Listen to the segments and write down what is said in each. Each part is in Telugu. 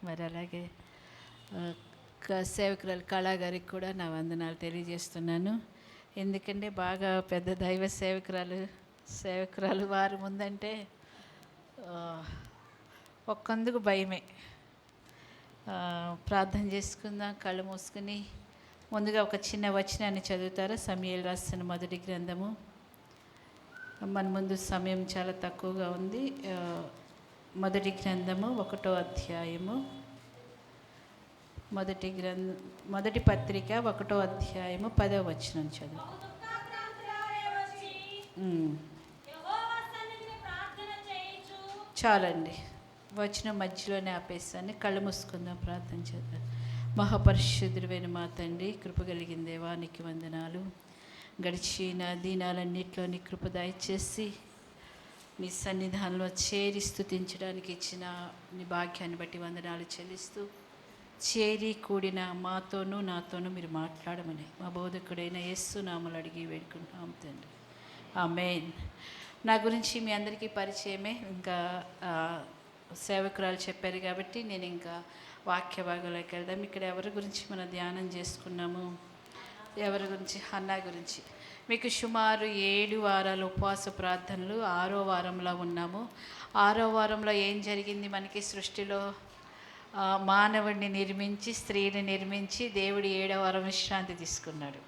మరి అలాగే సేవకురాలు కళా గారికి కూడా నా వందనాలు తెలియజేస్తున్నాను. ఎందుకంటే బాగా పెద్ద దైవ సేవకురాలు వారు ముందంటే ఒక్కందుకు భయమే. ప్రార్థన చేసుకుందాం. కళ్ళు మూసుకుని ముందుగా ఒక చిన్న వచనాన్ని చదువుతారా? సమూయేలు రాసిన మొదటి గ్రంథము. మన ముందు సమయం చాలా తక్కువగా ఉంది. మొదటి గ్రంథము 1వ అధ్యాయము, మొదటి పత్రిక 1వ అధ్యాయము 10వ వచనం చదువు. చాలండి, వచనం మధ్యలోనే ఆపేసాను. కళ్ళు మూసుకుందాం, ప్రార్థన చేద్దాం. మహాపరిశుద్ధుడైన మా తండ్రి, కృప కలిగిన దేవానికి వందనాలు. గడిచిన దినాలన్నింటిలో నీ కృప దయచేసి నీ సన్నిధానంలో చేరి స్తుతించడానికి ఇచ్చిన నీ భాగ్యాన్ని బట్టి వందనాలు చెల్లిస్తూ, చేరి కూడిన మాతోనూ నాతోనూ మీరు మాట్లాడమని మా బోధకుడైన యేసు నామములో అడిగి వేడుకుంటాం తండ్రి, ఆమేన్. నా గురించి మీ అందరికీ పరిచయమే. ఇంకా సేవకురాలు చెప్పారు కాబట్టి నేను ఇంకా వాక్య భాగంలోకి వెళ్దాం. ఇక్కడ ఎవరి గురించి మనం ధ్యానం చేసుకున్నాము? ఎవరి గురించి? హన్నా గురించి. మీకు సుమారు 7 వారాలు ఉపవాస ప్రార్థనలు. 6వ వారంలో ఉన్నాము. 6వ వారంలో ఏం జరిగింది? మనకి సృష్టిలో మానవుడిని నిర్మించి, స్త్రీని నిర్మించి, దేవుడు 7వ వారం విశ్రాంతి తీసుకున్నాడు.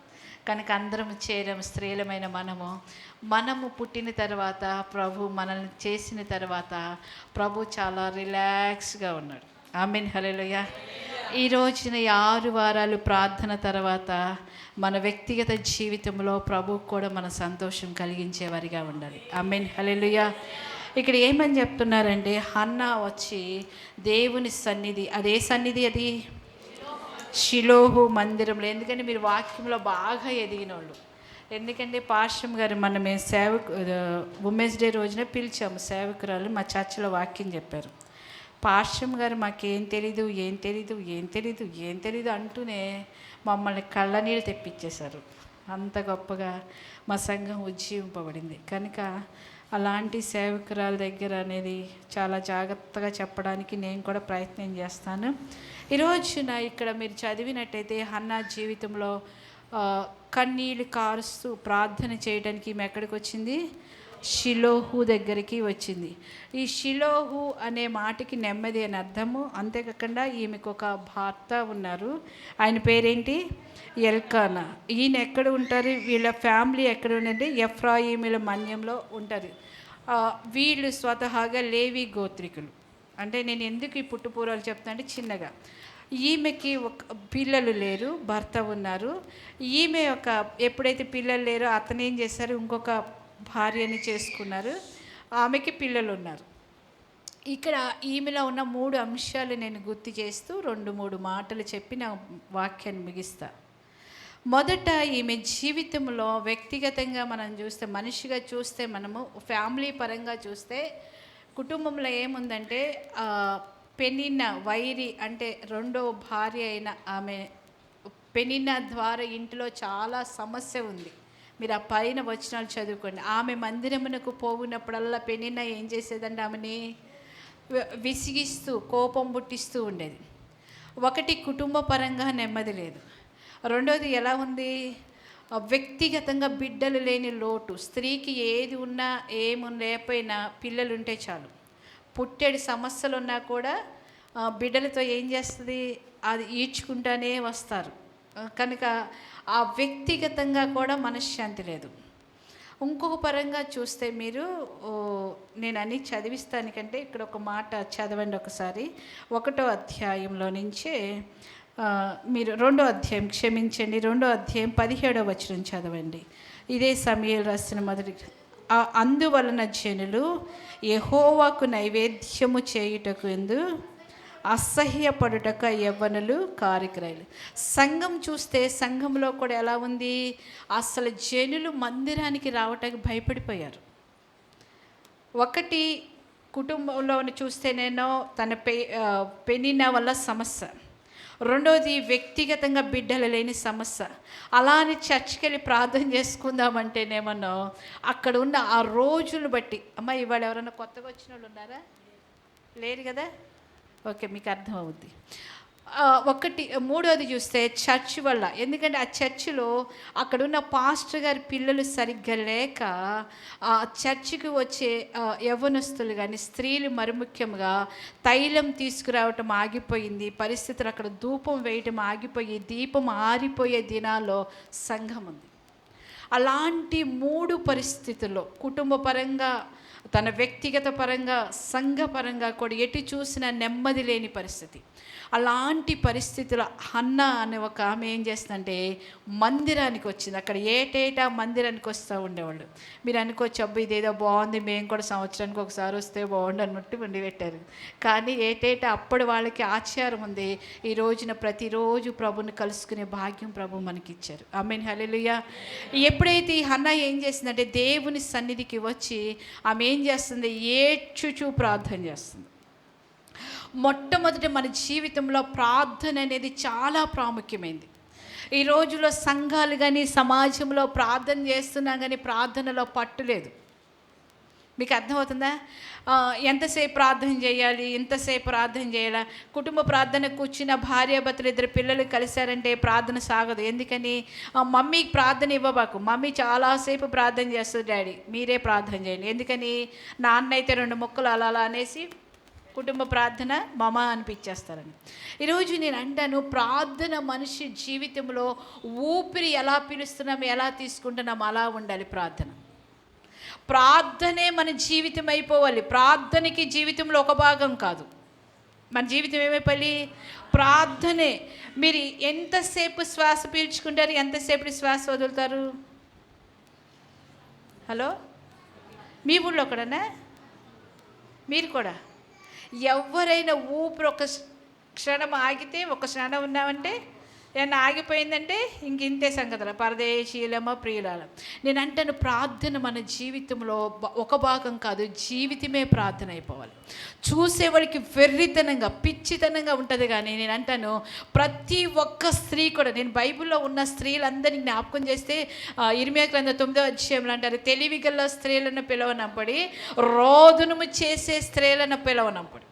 కనుక అందరం చేరాము. స్త్రీలమైన మనము పుట్టిన తర్వాత, ప్రభు మనల్ని చేసిన తర్వాత ప్రభు చాలా రిలాక్స్గా ఉన్నాడు. ఆమేన్, హల్లెలూయా. ఈ రోజున 6 వారాలు ప్రార్థన తర్వాత మన వ్యక్తిగత జీవితంలో ప్రభు కూడా మన సంతోషం కలిగించేవారిగా ఉండాలి. ఆమేన్, హల్లెలూయా. ఇక్కడ ఏమని చెప్తున్నారంటే, హన్నా వచ్చి దేవుని సన్నిధి, అదే సన్నిధి, అది షిలోహు మందిరంలో. ఎందుకంటే మీరు వాక్యంలో బాగా ఎదిగిన వాళ్ళు. ఎందుకంటే పాశ్రం గారు మేము ఉమెన్స్ డే రోజున పిలిచాము. సేవకురాలు మా చర్చిలో వాక్యం చెప్పారు. పాశ్రం గారు మాకేం తెలీదు అంటూనే మమ్మల్ని కళ్ళనీళ్ళు తెప్పించేశారు. అంత గొప్పగా మా సంఘం ఉజ్జీవింపబడింది. కనుక అలాంటి సేవకురాల దగ్గర అనేది చాలా జాగ్రత్తగా చెప్పడానికి నేను కూడా ప్రయత్నం చేస్తాను. ఈరోజున ఇక్కడ మీరు చదివినట్టయితే హన్నా జీవితంలో కన్నీళ్ళు కారుస్తూ ప్రార్థన చేయడానికి ఈమె ఎక్కడికి వచ్చింది? షిలోహు దగ్గరికి వచ్చింది. ఈ షిలోహు అనే మాటకి నెమ్మది అని అర్థము. అంతేకాకుండా ఈమెకు ఒక భర్త ఉన్నారు. ఆయన పేరేంటి? ఎల్కానా. ఈయన ఎక్కడ ఉంటారు? వీళ్ళ ఫ్యామిలీ ఎక్కడ ఉందంటే ఎఫ్రాయిముల మన్యంలో ఉంటారు. వీళ్ళు స్వతహాగా లేవి గోత్రికులు. అంటే నేను ఎందుకు ఈ పుట్టుపూర్వాలు చెప్తాను అంటే, చిన్నగా ఈమెకి ఒక పిల్లలు లేరు, భర్త ఉన్నారు. ఈమె ఎప్పుడైతే పిల్లలు లేరో అతను ఏం చేశారు? ఇంకొక భార్యని చేసుకున్నారు. ఆమెకి పిల్లలు ఉన్నారు. ఇక్కడ ఈమెలో ఉన్న 3 అంశాలు నేను గుర్తు చేస్తూ 2-3 మాటలు చెప్పి నా వాక్యాన్ని ముగిస్తా. మొదట, ఈమె జీవితంలో వ్యక్తిగతంగా మనం చూస్తే, మనిషిగా చూస్తే, మనము ఫ్యామిలీ పరంగా చూస్తే కుటుంబంలో ఏముందంటే పెనిన్నా వైరి అంటే 2వ భార్య అయిన ఆమె పెనిన్నా ద్వారా ఇంటిలో చాలా సమస్య ఉంది. మీరు ఆ పైన వచనాలు చదువుకోండి. ఆమె మందిరమునకు పోవునప్పుడల్లా పెనిన్నా ఏం చేసేదంటే ఆమెని విసిగిస్తూ కోపం పుట్టిస్తూ ఉండేది. ఒకటి, కుటుంబ పరంగా నెమ్మది లేదు. రెండోది ఎలా ఉంది? వ్యక్తిగతంగా బిడ్డలు లేని లోటు. స్త్రీకి ఏది ఉన్నా లేకపోయినా పిల్లలు ఉంటే చాలు. పుట్టేడు సమస్యలు ఉన్నా కూడా బిడ్డలతో ఏం చేస్తుంది? అది ఈడ్చుకుంటానే వస్తారు. కనుక ఆ వ్యక్తిగతంగా కూడా మనశ్శాంతి లేదు. ఇంకొక పరంగా చూస్తే మీరు, నేను అన్నీ చదివిస్తానికంటే ఇక్కడ ఒక మాట చదవండి ఒకసారి. 1వ అధ్యాయంలో నుంచే మీరు 2వ అధ్యాయం, క్షమించండి, 2వ అధ్యాయం 17వ వచనం చదవండి. ఇదే సమూయేలు రాసిన మొదటి. అందువలన జనులు యెహోవాకు నైవేద్యము చేయుటకు ఎందు అసహ్యపడుటక యవ్వనులు కార్యక్రయాలు. సంఘం చూస్తే సంఘంలో కూడా ఎలా ఉంది? అసలు జనులు మందిరానికి రావటానికి భయపడిపోయారు. ఒకటి, కుటుంబంలో చూస్తేనేనో తన పెనిన్నా వల్ల సమస్య. రెండోది, వ్యక్తిగతంగా బిడ్డలు లేని సమస్య. అలా అని చర్చికి వెళ్ళి ప్రార్థన చేసుకుందామంటేనేమో అక్కడ ఉన్న ఆ రోజులు బట్టి, అమ్మ ఇవాళ ఎవరైనా కొత్తగా వచ్చిన వాళ్ళు ఉన్నారా? లేరు కదా? ఓకే, మీకు అర్థమవుద్ది. ఒకటి మూడోది చూస్తే చర్చ్ వల్ల. ఎందుకంటే ఆ చర్చిలో అక్కడున్న పాస్టర్ గారి పిల్లలు సరిగ్గా లేక ఆ చర్చికి వచ్చే యవ్వనస్తులు కానీ స్త్రీలు మరి ముఖ్యంగా తైలం తీసుకురావటం ఆగిపోయింది. పరిస్థితులు అక్కడ ధూపం వేయటం ఆగిపోయి దీపం ఆరిపోయే దినాల్లో సంఘం ఉంది. అలాంటి 3 పరిస్థితుల్లో కుటుంబ పరంగా, తన వ్యక్తిగత పరంగా, సంఘపరంగా కూడా ఎటు చూసినా నెమ్మది లేని పరిస్థితి. అలాంటి పరిస్థితుల్లో హన్నా అనే ఒక ఆమె ఏం చేస్తుందంటే మందిరానికి వచ్చింది. అక్కడ ఏటేటా మందిరానికి వస్తూ ఉండేవాళ్ళు. మీరు అనుకోవచ్చు, అబ్బా ఇదేదో బాగుంది, మేము కూడా సంవత్సరానికి ఒకసారి వస్తే బాగుండు అన్నట్టు వండి పెట్టారు. కానీ ఏటేటా అప్పుడు వాళ్ళకి ఆచారం ఉంది. ఈ రోజున ప్రతిరోజు ప్రభుని కలుసుకునే భాగ్యం ప్రభు మనకి ఇచ్చారు. ఆమేన్, హల్లెలూయా. ఎప్పుడైతే ఈ హన్నా ఏం చేసిందంటే దేవుని సన్నిధికి వచ్చి ఆమె ఏం చేస్తుంది, ఏడ్చుచూ ప్రార్థన చేస్తుంది. మొట్టమొదటి మన జీవితంలో ప్రార్థన అనేది చాలా ప్రాముఖ్యమైనది. ఈ రోజులో సంఘాలు కానీ సమాజంలో ప్రార్థన చేస్తున్నా కానీ ప్రార్థనలో పట్టులేదు. మీకు అర్థమవుతుందా? ఎంతసేపు ప్రార్థన చేయాలి, ఎంతసేపు ప్రార్థన చేయాలా? కుటుంబ ప్రార్థన కూర్చున్న భార్యాభర్తలు 2 పిల్లలు కలిశారంటే ప్రార్థన సాగదు. ఎందుకని? మమ్మీకి ప్రార్థన ఇవ్వబాకు, మమ్మీ చాలాసేపు ప్రార్థన చేస్తుంది, డాడీ మీరే ప్రార్థన చేయండి. ఎందుకని? నాన్న అయితే 2 ముక్కలు అలా అనేసి కుటుంబ ప్రార్థన మమ అనిపించేస్తారని. ఈరోజు నేను అంటాను, ప్రార్థన మనిషి జీవితంలో ఊపిరి ఎలా పిలుస్తున్నాం, ఎలా తీసుకుంటున్నాం అలా ఉండాలి ప్రార్థన. ప్రార్థనే మన జీవితం అయిపోవాలి. ప్రార్థనకి జీవితంలో ఒక భాగం కాదు, మన జీవితం ఏమైపోవాలి? ప్రార్థనే. మీరు ఎంతసేపు శ్వాస పీల్చుకుంటారు, ఎంతసేపు శ్వాస వదులుతారు? హలో, మీ ఊళ్ళో ఒకడనా? మీరు కూడా ఎవరైనా ఊపిరి ఒక క్షణం ఆగితే, ఒక క్షణం ఉన్నామంటే ఏమన్నా ఆగిపోయిందంటే ఇంక ఇంతే సంగతులు, పరదేశీలమ ప్రియులాల. నేను అంటాను, ప్రార్థన మన జీవితంలో ఒక భాగం కాదు, జీవితమే ప్రార్థన అయిపోవాలి. చూసేవాడికి వెర్రితనంగా పిచ్చితనంగా ఉంటుంది. కానీ నేను అంటాను, ప్రతి ఒక్క స్త్రీ కూడా, నేను బైబిల్లో ఉన్న స్త్రీలందరినీ జ్ఞాపకం చేస్తే ఇర్మియా గ్రంథం 9వ అధ్యాయంలో అంటారు, తెలివిగల స్త్రీలను పిలవనప్పడి, రోదనము చేసే స్త్రీలను పిలవనప్పడి.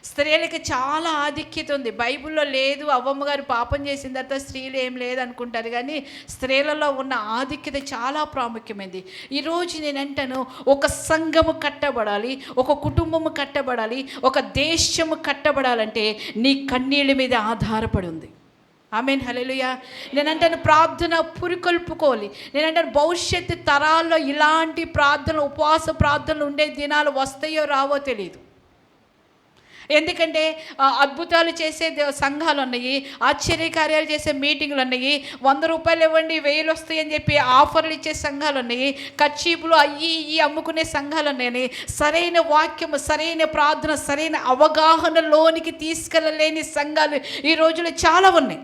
స్త్రీలకి చాలా ఆధిక్యత ఉంది. బైబిల్లో లేదు, అవ్వమ్మ గారు పాపం చేసిన తర్వాత స్త్రీలు ఏం లేదు అనుకుంటారు. కానీ స్త్రీలలో ఉన్న ఆధిక్యత చాలా ప్రాముఖ్యమైనది. ఈరోజు నేను అంటాను, ఒక సంఘము కట్టబడాలి, ఒక కుటుంబము కట్టబడాలి, ఒక దేశము కట్టబడాలంటే నీ కన్నీళ్ళ మీద ఆధారపడి ఉంది. ఆమేన్, హల్లెలూయా. నేనంటాను, ప్రార్థన పురికొల్పుకోవాలి. నేనంటాను, భవిష్యత్తు తరాల్లో ఇలాంటి ప్రార్థనలు, ఉపవాస ప్రార్థనలు ఉండే దినాలు వస్తాయో రావో తెలియదు. ఎందుకంటే అద్భుతాలు చేసే సంఘాలు ఉన్నాయి, ఆశ్చర్యకార్యాలు చేసే మీటింగులు ఉన్నాయి, 100 రూపాయలు ఇవ్వండి 1000 వస్తాయని చెప్పి ఆఫర్లు ఇచ్చే సంఘాలు ఉన్నాయి, కచ్చీపులు అయ్యి అమ్ముకునే సంఘాలు ఉన్నాయి. సరైన వాక్యము, సరైన ప్రార్థన, సరైన అవగాహనలోనికి తీసుకెళ్ళలేని సంఘాలు ఈ రోజుల్లో చాలా ఉన్నాయి.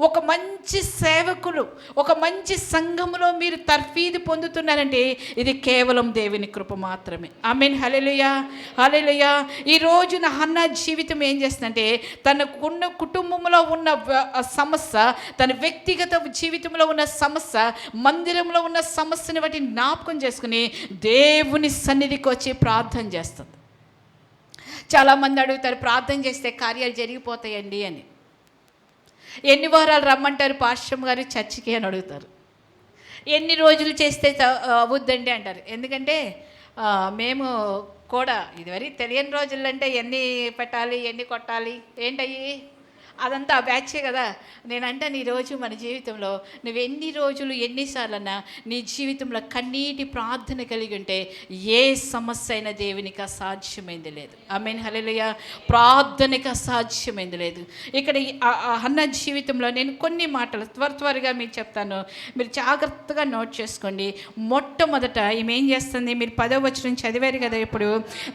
ఒక మంచి సేవకులు, ఒక మంచి సంఘములో మీరు తర్ఫీదు పొందుతున్నారంటే ఇది కేవలం దేవుని కృప మాత్రమే. ఆమేన్, హల్లెలూయా, హల్లెలూయా. ఈ రోజున హన్నా జీవితం ఏం చేస్తుందంటే, తనకున్న కుటుంబంలో ఉన్న సమస్య, తన వ్యక్తిగత జీవితంలో ఉన్న సమస్య, మందిరంలో ఉన్న సమస్యని బట్టి జ్ఞాపకం చేసుకుని దేవుని సన్నిధికి వచ్చి ప్రార్థన చేస్తుంది. చాలామంది అడుగుతారు, ప్రార్థన చేస్తే కార్యాలు జరిగిపోతాయండి అని. ఎన్ని వారాలు రమ్మంటారు పాస్టర్ గారు చర్చికి అని అడుగుతారు. ఎన్ని రోజులు చేస్తే అవుద్దండి అంటారు. ఎందుకంటే మేము కూడా ఇదివరకు తెలియని రోజులంటే ఎన్ని పెట్టాలి, ఎన్ని కొట్టాలి, ఏంటయ్యి అదంతా బ్యాచే కదా. నేనంటే ఈరోజు మన జీవితంలో నువ్వు ఎన్ని రోజులు ఎన్నిసార్లన్నా నీ జీవితంలో కన్నీటి ప్రార్థన కలిగి ఉంటే ఏ సమస్య అయినా దేవునికి అసాధ్యమైంది లేదు. ఆమేన్, హల్లెలూయా. ప్రార్థనకి అసాధ్యమైంది లేదు. ఇక్కడ హన్నా జీవితంలో నేను కొన్ని మాటలు త్వరగా మీకు చెప్తాను, మీరు జాగ్రత్తగా నోట్ చేసుకోండి. మొట్టమొదట ఈమె ఏం చేస్తుంది, మీరు 10వ వచనం చదివారు కదా. ఇప్పుడు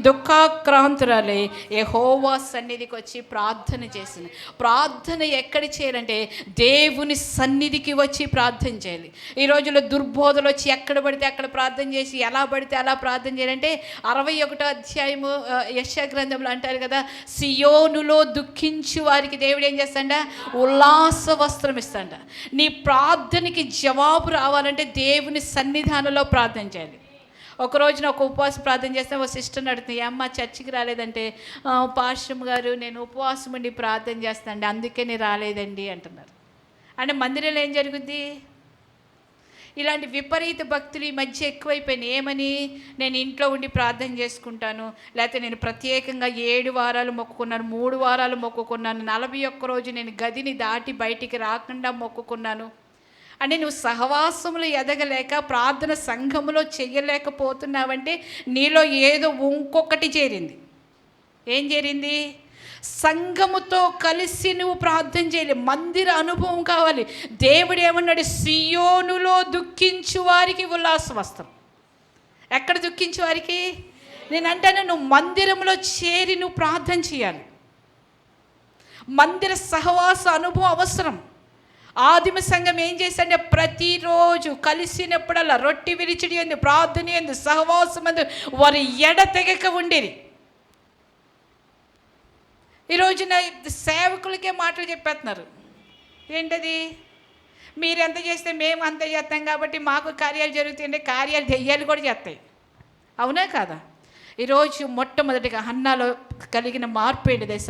దుఃఖాక్రాంతురాలై యెహోవా సన్నిధికి వచ్చి ప్రార్థన చేసింది. ప్రార్థన ఎక్కడ చేయాలంటే దేవుని సన్నిధికి వచ్చి ప్రార్థన చేయాలి. ఈ రోజుల్లో దుర్బోధలు వచ్చి ఎక్కడ పడితే అక్కడ ప్రార్థన చేసి ఎలా పడితే అలా ప్రార్థన చేయాలంటే 61వ అధ్యాయము యెషయా గ్రంథంలో అంటారు కదా, సియోనులో దుఃఖించు వారికి దేవుడు ఏం చేస్తాడ, ఉల్లాస వస్త్రం ఇస్తాడ. నీ ప్రార్థనకి జవాబు రావాలంటే దేవుని సన్నిధానంలో ప్రార్థన చేయాలి. ఒక రోజున ఒక ఉపవాస ప్రార్థన చేస్తే ఒక సిస్టర్ అడుగుతుంది, అమ్మ చర్చికి రాలేదంటే, పాస్టర్ గారు నేను ఉపవాసం ఉండి ప్రార్థన చేస్తానండి, అందుకే నేను రాలేదండి అంటున్నారు. అంటే మందిరంలో ఏం జరుగుద్ది? ఇలాంటి విపరీత భక్తులు ఈ మధ్య ఎక్కువైపోయినాయి. ఏమని, నేను ఇంట్లో ఉండి ప్రార్థన చేసుకుంటాను, లేకపోతే నేను ప్రత్యేకంగా 7 వారాలు మొక్కుకున్నాను, 3 వారాలు మొక్కుకున్నాను, 41 రోజు నేను గదిని దాటి బయటికి రాకుండా మొక్కుకున్నాను అని నువ్వు సహవాసములు ఎదగలేక ప్రార్థన సంఘములో చెయ్యలేకపోతున్నావంటే నీలో ఏదో ఇంకొకటి చేరింది. ఏం చేరింది? సంఘముతో కలిసి నువ్వు ప్రార్థన చేయలేవు. మందిర అనుభవం కావాలి. దేవుడు ఏమన్నాడు? సియోనులో దుఃఖించు వారికి ఉల్లాస వస్త్రం. ఎక్కడ దుఃఖించు వారికి? నేను అంటాను, నువ్వు మందిరంలో చేరి నువ్వు ప్రార్థన చేయాలి. మందిర సహవాస అనుభవం అవసరం. ఆదిమ సంఘం ఏం చేశాడంటే ప్రతిరోజు కలిసినప్పుడల్లా రొట్టె విరిచిడి ఎందు, ప్రార్థన ఎందు, సహవాసం ఎందు వారు ఎడతెగక ఉండేది. ఈ రోజున సేవకులకే మాటలు చెప్పేస్తున్నారు. ఏంటది? మీరు ఎంత చేస్తే మేము అంత చేస్తాం కాబట్టి మాకు కార్యాలు జరుగుతాయంటే కార్యాలు దెయ్యాలు కూడా చేస్తాయి. అవునా కాదా? ఈరోజు మొట్టమొదటిగా హన్నాలో కలిగిన మార్పు ఏంటి దశ?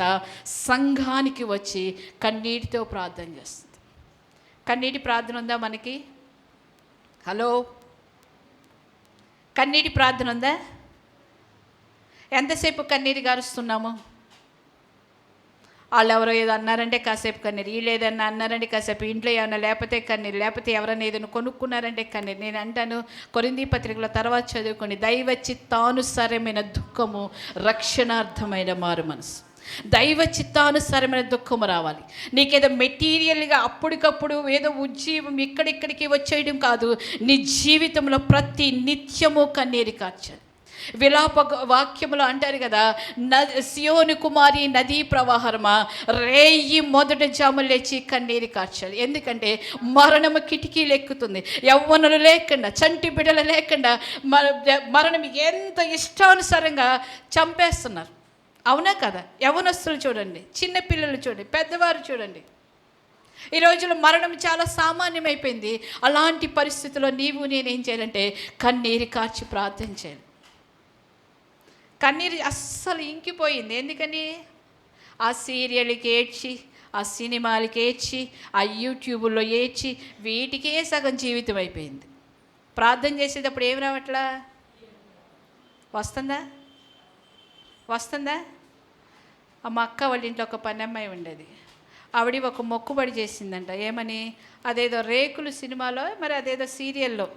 సంఘానికి వచ్చి కన్నీటితో ప్రార్థన చేస్తుంది. కన్నీటి ప్రార్థన ఉందా మనకి? హలో, కన్నీటి ప్రార్థన ఉందా? ఎంతసేపు కన్నీరు గారుస్తున్నాము? వాళ్ళు ఎవరో ఏదో అన్నారంటే కాసేపు కన్నీరు, వీళ్ళు ఏదన్నా అన్నారంటే కాసేపు, ఇంట్లో ఏమన్నా లేకపోతే కన్నీరు, లేకపోతే ఎవరైనా ఏదైనా కొనుక్కున్నారంటే కన్నీరు. నేను అంటాను, కొరింథీ పత్రికలో తర్వాత చదువుకొని, దైవ చిత్తానుసారమైన దుఃఖము రక్షణార్థమైన మారు మనసు. దైవ చిత్తానుసారమైన దుఃఖము రావాలి. నీకేదో మెటీరియల్గా అప్పటికప్పుడు ఏదో ఉజ్జీవం ఇక్కడిక్కడికి వచ్చేయడం కాదు. నీ జీవితంలో ప్రతి నిత్యము కన్నీరు కార్చాలి. విలాప వాక్యములు అంటారు కదా, సియోను కుమారి నదీ ప్రవాహరమా, రేయి మొదట జాము లేచి కన్నీరు కార్చాలి. ఎందుకంటే మరణము కిటికీలు ఎక్కుతుంది. యవ్వనులు లేకుండా, చంటి బిడ్డలు లేకుండా మరణం ఎంత ఇష్టానుసారంగా చంపేస్తున్నారు. అవునా కదా? యవ్వనస్తులు చూడండి, చిన్నపిల్లలు చూడండి, పెద్దవారు చూడండి. ఈ రోజుల్లో మరణం చాలా సామాన్యమైపోయింది. అలాంటి పరిస్థితుల్లో నీవు నేనేం చేయాలంటే కన్నీరు కార్చి ప్రార్థన చేయాలి. కన్నీరు అస్సలు ఇంకిపోయింది. ఎందుకని? ఆ సీరియల్కి ఏడ్చి, ఆ సినిమాలకి ఏడ్చి, ఆ యూట్యూబ్లో ఏడ్చి, వీటికే సగం జీవితం అయిపోయింది. ప్రార్థన చేసేటప్పుడు ఏం రావట్లా? వస్తుందా? మా అక్క వాళ్ళ ఇంట్లో ఒక పని అమ్మాయి ఉండేది. ఆవిడ ఒక మొక్కుబడి చేసిందంట. ఏమని? అదేదో రేకులు సినిమాలో, మరి అదేదో సీరియల్లో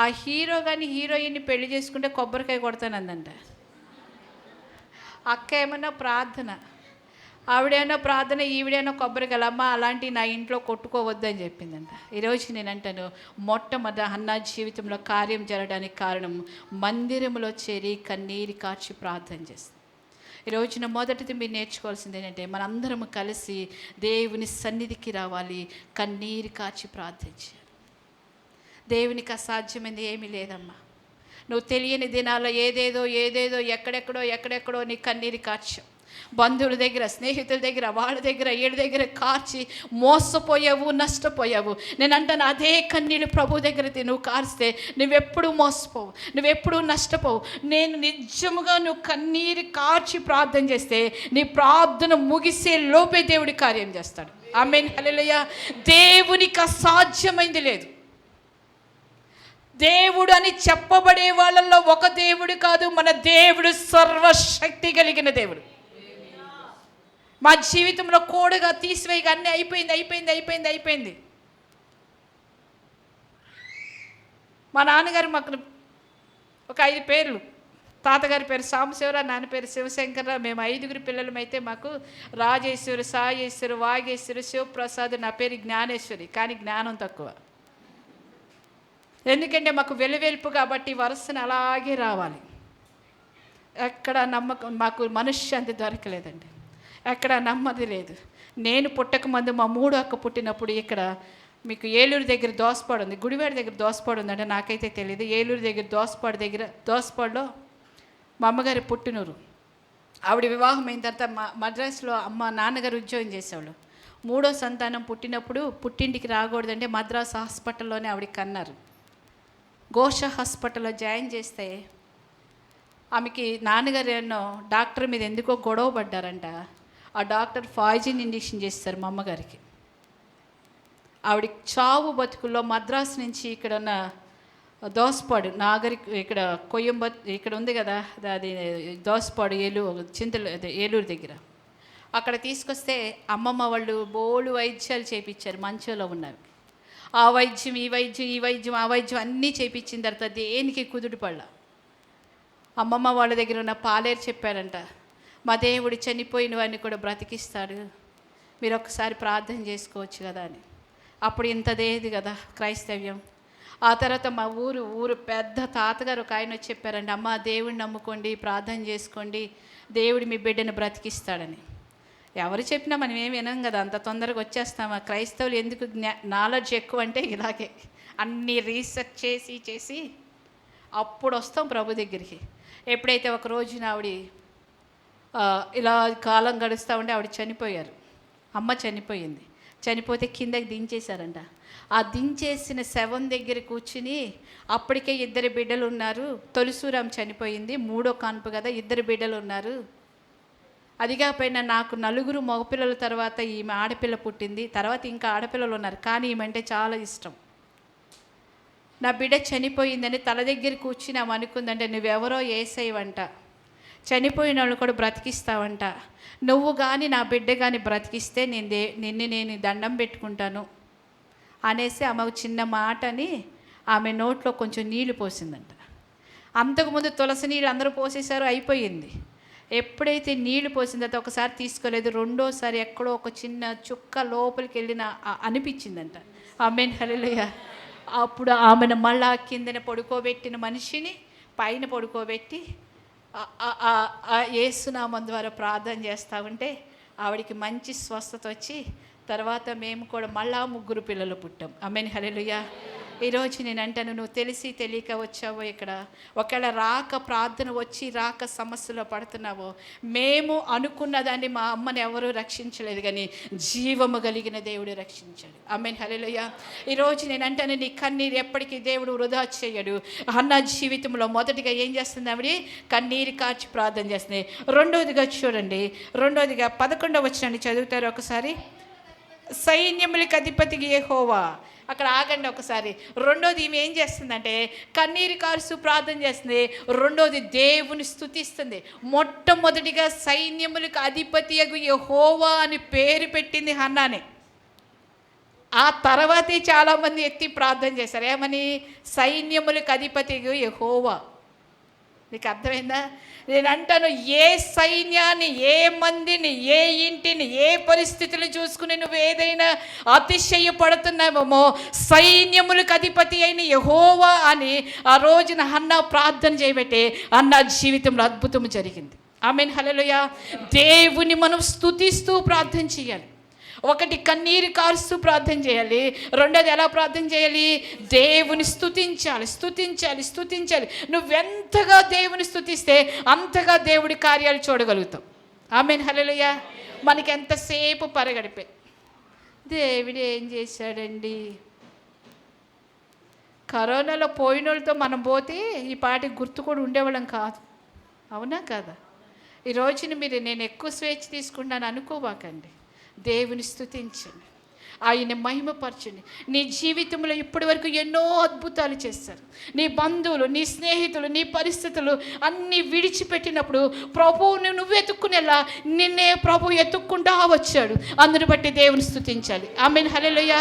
ఆ హీరో కానీ హీరోయిన్ని పెళ్లి చేసుకుంటే కొబ్బరికాయ కొడతానందంట. అక్క ఏమన్నా ప్రార్థన, ఆవిడేమో ప్రార్థన, ఈవిడేమో కొబ్బరికాయలు. అమ్మ అలాంటి నా ఇంట్లో కొట్టుకోవద్దని చెప్పిందంట. ఈరోజు నేను అంటాను, మొట్టమొదటి హన్నా జీవితంలో కార్యం జరగడానికి కారణం మందిరంలో చేరి కన్నీరు కార్చి ప్రార్థన చేస్తుంది. ఈరోజున మొదటిది మీరు నేర్చుకోవాల్సింది ఏంటంటే, మనందరము కలిసి దేవుని సన్నిధికి రావాలి, కన్నీరు కార్చి ప్రార్థించాలి. దేవునికి అసాధ్యమైంది ఏమీ లేదమ్మా. నువ్వు తెలియని దినాల్లో ఏదేదో ఎక్కడెక్కడో నీ కన్నీరు కార్చావు. బంధువుల దగ్గర, స్నేహితుల దగ్గర, వాళ్ళ దగ్గర, వీళ్ళ దగ్గర కార్చి మోసపోయావు, నష్టపోయావు. నేను అంటాను, అదే కన్నీళ్ళు ప్రభు దగ్గర నువ్వు కారిస్తే నువ్వెప్పుడు మోసపోవు, నువ్వెప్పుడు నష్టపోవు. నేను నిజముగా నువ్వు కన్నీరు కార్చి ప్రార్థన చేస్తే నీ ప్రార్థన ముగిసే లోపే దేవుడి కార్యం చేస్తాడు. ఆమేన్, హల్లెలూయా. దేవునికి అసాధ్యమైంది లేదు. దేవుడు అని చెప్పబడే వాళ్ళల్లో ఒక దేవుడు కాదు, మన దేవుడు సర్వశక్తి కలిగిన దేవుడు. మా జీవితంలో కోడగా తీసివేయగా అన్నీ అయిపోయింది. మా నాన్నగారు మాకు ఒక 5 పేర్లు. తాతగారి పేరు సాంబశివరావు, నాన్న పేరు శివశంకరరావు. మేము 5గురు పిల్లలమైతే మాకు రాజేశ్వరి, సాయేశ్వరి, వాగేశ్వరి, శివప్రసాద్, నా పేరు జ్ఞానేశ్వరి. కానీ జ్ఞానం తక్కువ. ఎందుకంటే మాకు వెలువెల్పు కాబట్టి వరుసను అలాగే రావాలి. ఎక్కడ నమ్మకం, మాకు మనశ్శాంతి దొరకలేదండి. ఎక్కడ నమ్మది లేదు. నేను పుట్టక ముందు మా 3వ అక్క పుట్టినప్పుడు ఇక్కడ మీకు ఏలూరు దగ్గర దోసపాడు ఉంది, గుడివాడ దగ్గర దోసపాడు ఉందంటే నాకైతే తెలియదు. ఏలూరు దగ్గర దోసపాడులో మా అమ్మగారి పుట్టినూరు. ఆవిడ వివాహం అయిన తర్వాత మద్రాసులో నాన్నగారు ఉద్యోగం చేసేవాళ్ళు. 3వ సంతానం పుట్టినప్పుడు పుట్టింటికి రాకూడదంటే మద్రాసు హాస్పిటల్లోనే ఆవిడకి కన్నారు. ఘోష హాస్పిటల్లో జాయిన్ చేస్తే ఆమెకి నాన్నగారు ఎన్నో డాక్టర్ మీద ఎందుకో గొడవ పడ్డారంట. ఆ డాక్టర్ పాయిజన్ ఇంజెక్షన్ చేస్తారు మా అమ్మగారికి. ఆవిడ చావు బతుకుల్లో మద్రాసు నుంచి ఇక్కడ ఉన్న దోసపాడు ఇక్కడ ఇక్కడ ఉంది కదా, అది దోసపాడు ఏలూరు దగ్గర. అక్కడ తీసుకొస్తే అమ్మమ్మ వాళ్ళు బోలు వైద్యాలు చేయించారు మంచంలో ఉన్నారు. ఆ వైద్యం ఈ వైద్యం ఆ వైద్యం అన్నీ చేయించిన తర్వాత దేనికి కుదుడు పళ్ళ. అమ్మమ్మ వాళ్ళ దగ్గర ఉన్న పాలేరు చెప్పారంట, మా దేవుడు చనిపోయిన వాడిని కూడా బ్రతికిస్తాడు, మీరు ఒకసారి ప్రార్థన చేసుకోవచ్చు కదా అని. అప్పుడు ఇంతదేది కదా క్రైస్తవ్యం. ఆ తర్వాత మా ఊరు పెద్ద తాతగారు ఒక ఆయన వచ్చి చెప్పారండి, అమ్మ దేవుడిని నమ్ముకోండి, ప్రార్థన చేసుకోండి, దేవుడు మీ బిడ్డను బ్రతికిస్తాడని. ఎవరు చెప్పినా మనం ఏమి వినం కదా, అంత తొందరగా వచ్చేస్తామా? క్రైస్తవులు ఎందుకు నాలెడ్జ్ ఎక్కువ అంటే ఇలాగే అన్నీ రీసెర్చ్ చేసి అప్పుడు వస్తాం ప్రభు దగ్గరికి. ఎప్పుడైతే ఒక రోజున ఆవిడ ఇలా కాలం గడుస్తూ ఉంటే ఆవిడ చనిపోయారు. అమ్మ చనిపోయింది. చనిపోతే కిందకి దించేశారంట. ఆ దించేసిన శవం దగ్గర కూర్చుని అప్పటికే 2 బిడ్డలు ఉన్నారు. తొలిసూరాం చనిపోయింది, 3వ కాన్పు కదా, 2 బిడ్డలు ఉన్నారు. అదిగా పైన నాకు 4 మగపిల్లల తర్వాత ఈమె ఆడపిల్ల పుట్టింది, తర్వాత ఇంకా ఆడపిల్లలు ఉన్నారు, కానీ ఈమెంటే చాలా ఇష్టం. నా బిడ్డ చనిపోయిందని తల దగ్గర కూర్చుని ఆమె అనుకుందంటే, నువ్వెవరో యేసయ్యవంట, చనిపోయిన వాళ్ళు కూడా బ్రతికిస్తావంట, నువ్వు కానీ నా బిడ్డ కానీ బ్రతికిస్తే నేను దండం పెట్టుకుంటాను అనేసి ఆమె చిన్న మాటని ఆమె నోట్లో కొంచెం నీళ్లు పోసిందంట. అంతకుముందు తులసి నీళ్ళు అందరూ పోసేశారు, అయిపోయింది. ఎప్పుడైతే నీళ్లు పోసిన తర్వాత ఒకసారి తీసుకోలేదు, రెండోసారి ఎక్కడో ఒక చిన్న చుక్క లోపలికి వెళ్ళిన అనిపించిందంట. ఆమేన్ హల్లెలూయా. అప్పుడు ఆమెను మళ్ళా కిందన పడుకోబెట్టిన మనిషిని పైన పడుకోబెట్టి యేసునామం ద్వారా ప్రార్థన చేస్తూ ఉంటే ఆవిడికి మంచి స్వస్థత వచ్చి తర్వాత మేము కూడా మళ్ళా 3 పిల్లలు పుట్టాం. ఆమేన్ హల్లెలూయా. ఈరోజు నేను అంటాను, నువ్వు తెలిసి తెలియక వచ్చావో ఇక్కడ, ఒకవేళ రాక ప్రార్థన వచ్చి రాక సమస్యలో పడుతున్నావో, మేము అనుకున్న దాన్ని మా అమ్మని ఎవరూ రక్షించలేదు, కానీ జీవము కలిగిన దేవుడు రక్షించాడు. ఆమేన్ హల్లెలూయా. ఈరోజు నేను అంటాను, నీ కన్నీరు ఎప్పటికీ దేవుడు వృధా చేయడు. అన్న జీవితంలో మొదటిగా ఏం చేస్తుంది? ఆవిడ కన్నీరు కార్చి ప్రార్థన చేస్తుంది. రెండోదిగా చూడండి, 11వ వచనాన్ని చదువుతారు ఒకసారి. సైన్యములకు అధిపతికి యెహోవా. అక్కడ ఆగండి ఒకసారి. రెండోది ఈమె ఏం చేస్తుందంటే కన్నీరు కారుస్తూ ప్రార్థన చేస్తుంది. రెండోది దేవుని స్తుతిస్తుంది. మొట్టమొదటిగా సైన్యములకు అధిపతియగు యెహోవా అని పేరు పెట్టింది హన్నానే. ఆ తర్వాతే చాలామంది ఎత్తి ప్రార్థన చేశారు. ఏమని? సైన్యములకు అధిపతియగు యెహోవా. నీకు అర్థమైందా? నేను అంటాను, ఏ సైన్యాన్ని, ఏ మందిని, ఏ ఇంటిని, ఏ పరిస్థితులు చూసుకుని నువ్వు ఏదైనా అతిశయపడుతున్నావేమో, సైన్యములకు అధిపతి అయిన యెహోవా అని ఆ రోజున హన్నా ప్రార్థన చేయబట్టే అన్న జీవితంలో అద్భుతం జరిగింది. ఆమేన్ హల్లెలూయా. దేవుని మనం స్తుతిస్తూ ప్రార్థన చేయాలి. ఒకటి కన్నీరు కారుస్తూ ప్రార్థన చేయాలి. రెండోది ఎలా ప్రార్థన చేయాలి? దేవుని స్తుతించాలి. నువ్వెంతగా దేవుని స్తుతిస్తే అంతగా దేవుడి కార్యాలు చూడగలుగుతావు. ఆమేన్ హల్లెలూయా. మనకి ఎంతసేపు పరగడిపే దేవుడు ఏం చేశాడండి? కరోనాలో పోయిన వాళ్ళతో మనం పోతే ఈ పాటికి గుర్తు కూడా ఉండేవాళ్ళం కాదు. అవునా కాదా? ఈ రోజున మీరు నేను ఎక్కువ స్వేచ్ఛ తీసుకుంటాను అనుకోబాకండి. దేవుని స్తుతించండి, ఆయన మహిమపరచండి. నీ జీవితంలో ఇప్పటి వరకు ఎన్నో అద్భుతాలు చేస్తారు. నీ బంధువులు, నీ స్నేహితులు, నీ పరిస్థితులు అన్నీ విడిచిపెట్టినప్పుడు ప్రభువుని నువ్వు ఎత్తుక్కునేలా నిన్నే ప్రభు ఎత్తుక్కుంటా వచ్చాడు. అందుని బట్టి దేవుని స్తుతించాలి. ఆమేన్ హల్లెలూయా.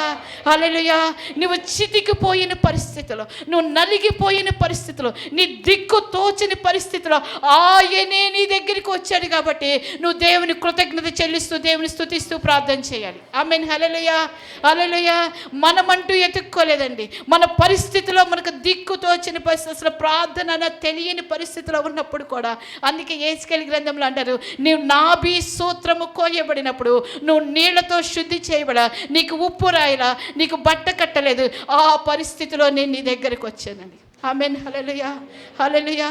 హల్లెలూయా. నువ్వు చితికిపోయిన పరిస్థితిలో, నువ్వు నలిగిపోయిన పరిస్థితిలో, నీ దిక్కు తోచని పరిస్థితిలో ఆయనే నీ దగ్గరికి వచ్చాడు కాబట్టి నువ్వు దేవుని కృతజ్ఞత చెల్లిస్తూ దేవుని స్తుతిస్తూ ప్రార్థన చేయాలి. ఆమేన్ హల్లెలూయా. హల్లెలూయా. మనమంటూ ఎత్తుక్కోలేదండి. మన పరిస్థితిలో మనకు దిక్కు తోచని పరిస్థితుల్లో, ప్రార్థన తెలియని పరిస్థితిలో ఉన్నప్పుడు కూడా, అందుకే యేసుకేలు గ్రంథంలో అంటారు, నువ్వు నాభి సూత్రము కోయబడినప్పుడు నువ్వు నీళ్లతో శుద్ధి చేయబడా, నీకు ఉప్పు రాయలా, నీకు బట్ట కట్టలేదు, ఆ పరిస్థితిలో నేను నీ దగ్గరికి వచ్చానండి. ఆమెన్. హల్లెలూయా, హల్లెలూయా.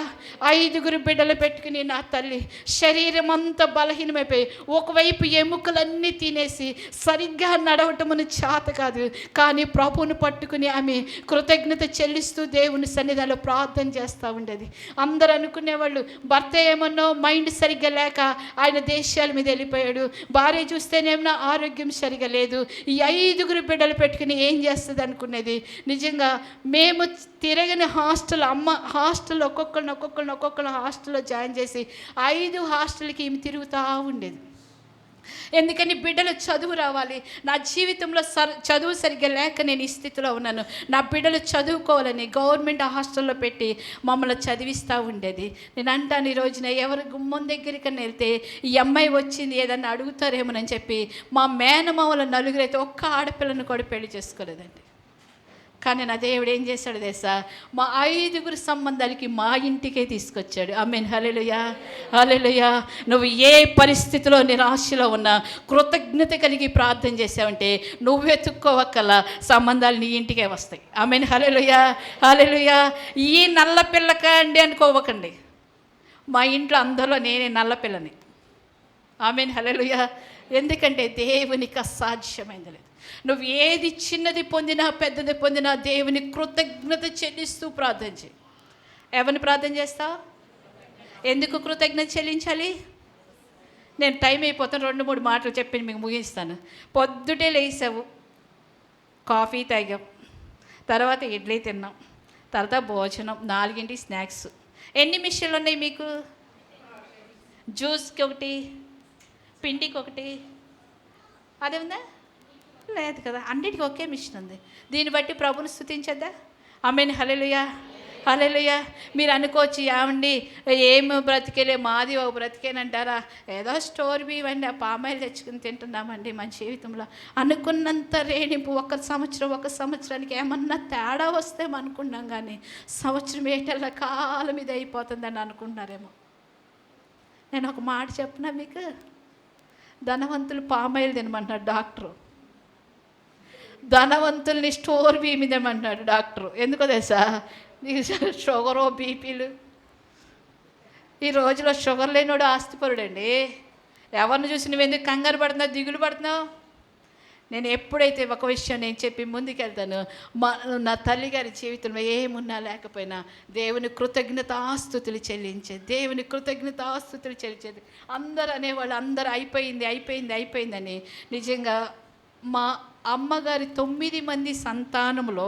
5 బిడ్డలు పెట్టుకుని నా తల్లి శరీరం అంతా బలహీనమైపోయి, ఒకవైపు ఎముకలన్నీ తినేసి సరిగ్గా నడవటమును చేత కాదు, కానీ ప్రభువును పట్టుకుని ఆమె కృతజ్ఞత చెల్లిస్తూ దేవుని సన్నిధిలో ప్రార్థన చేస్తూ ఉండేది. అందరూ అనుకునేవాళ్ళు భర్త ఏమన్నా మైండ్ సరిగ్గా లేక ఆయన దేశాల మీద వెళ్ళిపోయాడు, భార్య చూస్తేనేమన్నా ఆరోగ్యం సరిగా లేదు, ఈ 5 బిడ్డలు పెట్టుకుని ఏం చేస్తుంది అనుకునేది. నిజంగా మేము తిరగని హాస్టల్, అమ్మ హాస్టల్లో ఒక్కొక్కరిని హాస్టల్లో జాయిన్ చేసి 5 హాస్టల్కి ఈమె తిరుగుతూ ఉండేది. ఎందుకని బిడ్డలు చదువు రావాలి. నా జీవితంలో చదువు సరిగ్గా లేక నేను ఈ స్థితిలో ఉన్నాను, నా బిడ్డలు చదువుకోవాలని గవర్నమెంట్ హాస్టల్లో పెట్టి మమ్మల్ని చదివిస్తూ ఉండేది. నేను అంటాను, ఈ రోజున ఎవరు గుమ్మం దగ్గరికి వెళ్తే ఈ అమ్మాయి వచ్చింది ఏదన్నా అడుగుతారేమోనని చెప్పి మా మేనమామల 4 అయితే ఒక్క ఆడపిల్లను కూడా పెళ్లి చేసుకోలేదండి. కానీ నా దేవుడు ఏం చేశాడు తెలుసా, మా 5 సంబంధాలకి మా ఇంటికే తీసుకొచ్చాడు. ఆమేన్. హల్లెలూయా, హల్లెలూయా. నువ్వు ఏ పరిస్థితిలో నిరాశలో ఉన్నా కృతజ్ఞత కలిగి ప్రార్థన చేసావంటే నువ్వు వెతుక్కోవక్కల సంబంధాలు నీ ఇంటికే వస్తాయి. ఆమేన్. హల్లెలూయా, హల్లెలూయా. ఈ నల్ల పిల్లక అండి అనుకోవకండి, మా ఇంట్లో అందరిలో నేనే నల్ల పిల్లని. ఆమేన్. హల్లెలూయా. ఎందుకంటే దేవునికి అసాధ్యమైంది లేదు. నువ్వు ఏది చిన్నది పొందినా పెద్దది పొందినా దేవుని కృతజ్ఞత చెల్లిస్తూ ప్రార్థన చేయి. ఎవరిని ప్రార్థన చేస్తావు? ఎందుకు కృతజ్ఞత చెల్లించాలి? నేను టైం అయిపోతాను, 2-3 మాటలు చెప్పి మీకు ముగిస్తాను. పొద్దుటే లేసావు, కాఫీ తాగాం, తర్వాత ఇడ్లీ తిన్నాం, తర్వాత భోజనం, 4ంటికి స్నాక్స్. ఎన్ని మిషన్లు ఉన్నాయి మీకు? జ్యూస్కి ఒకటి, పిండికి ఒకటి, అదే ఉందా? లేదు కదా, అన్నిటికీ ఒకే మిషన్ ఉంది. దీన్ని బట్టి ప్రభుని స్తుతించద్దా? ఆమేన్. హల్లెలూయా, హల్లెలూయా. మీరు అనుకోవచ్చు, ఏమండి ఏమి బ్రతికేలే, మాది ఒక బ్రతికేనంటారా? ఏదో స్టోర్ ఇవ్వండి, ఆ పామాయిల్ తెచ్చుకుని తింటున్నామండి మన జీవితంలో. అనుకున్నంత రేణింపు ఒక సంవత్సరానికి ఏమన్నా తేడా వస్తే అనుకున్నాం, కానీ సంవత్సరం ఏటల్లా కాలం మీద అయిపోతుందని అనుకుంటున్నారేమో. నేను ఒక మాట చెప్పనా మీకు, ధనవంతులు పామాయిల్ తినమంటున్నాడు డాక్టరు, ధనవంతుల్ని స్టోర్ బియ్యం తినమంటున్నాడు డాక్టరు. ఎందుకో తెలుసా? నీకు షుగరు బీపీలు. ఈ రోజులో షుగర్ లేనివాడు ఆస్తిపరుడండి. ఎవరిని చూసి నువ్వు ఎందుకు కంగారు పడుతున్నావు, దిగులు పడుతున్నావు? నేను ఎప్పుడైతే ఒక విషయం నేను చెప్పి ముందుకెళ్తాను, నా తల్లిగారి జీవితంలో ఏమున్నా లేకపోయినా దేవుని కృతజ్ఞతాస్తుతులు చెల్లించేది, దేవుని కృతజ్ఞతాస్తుతులు చెల్లించేది. అందరూ అనేవాళ్ళు, అందరూ అయిపోయిందని. నిజంగా మా అమ్మగారి 9 మంది సంతానంలో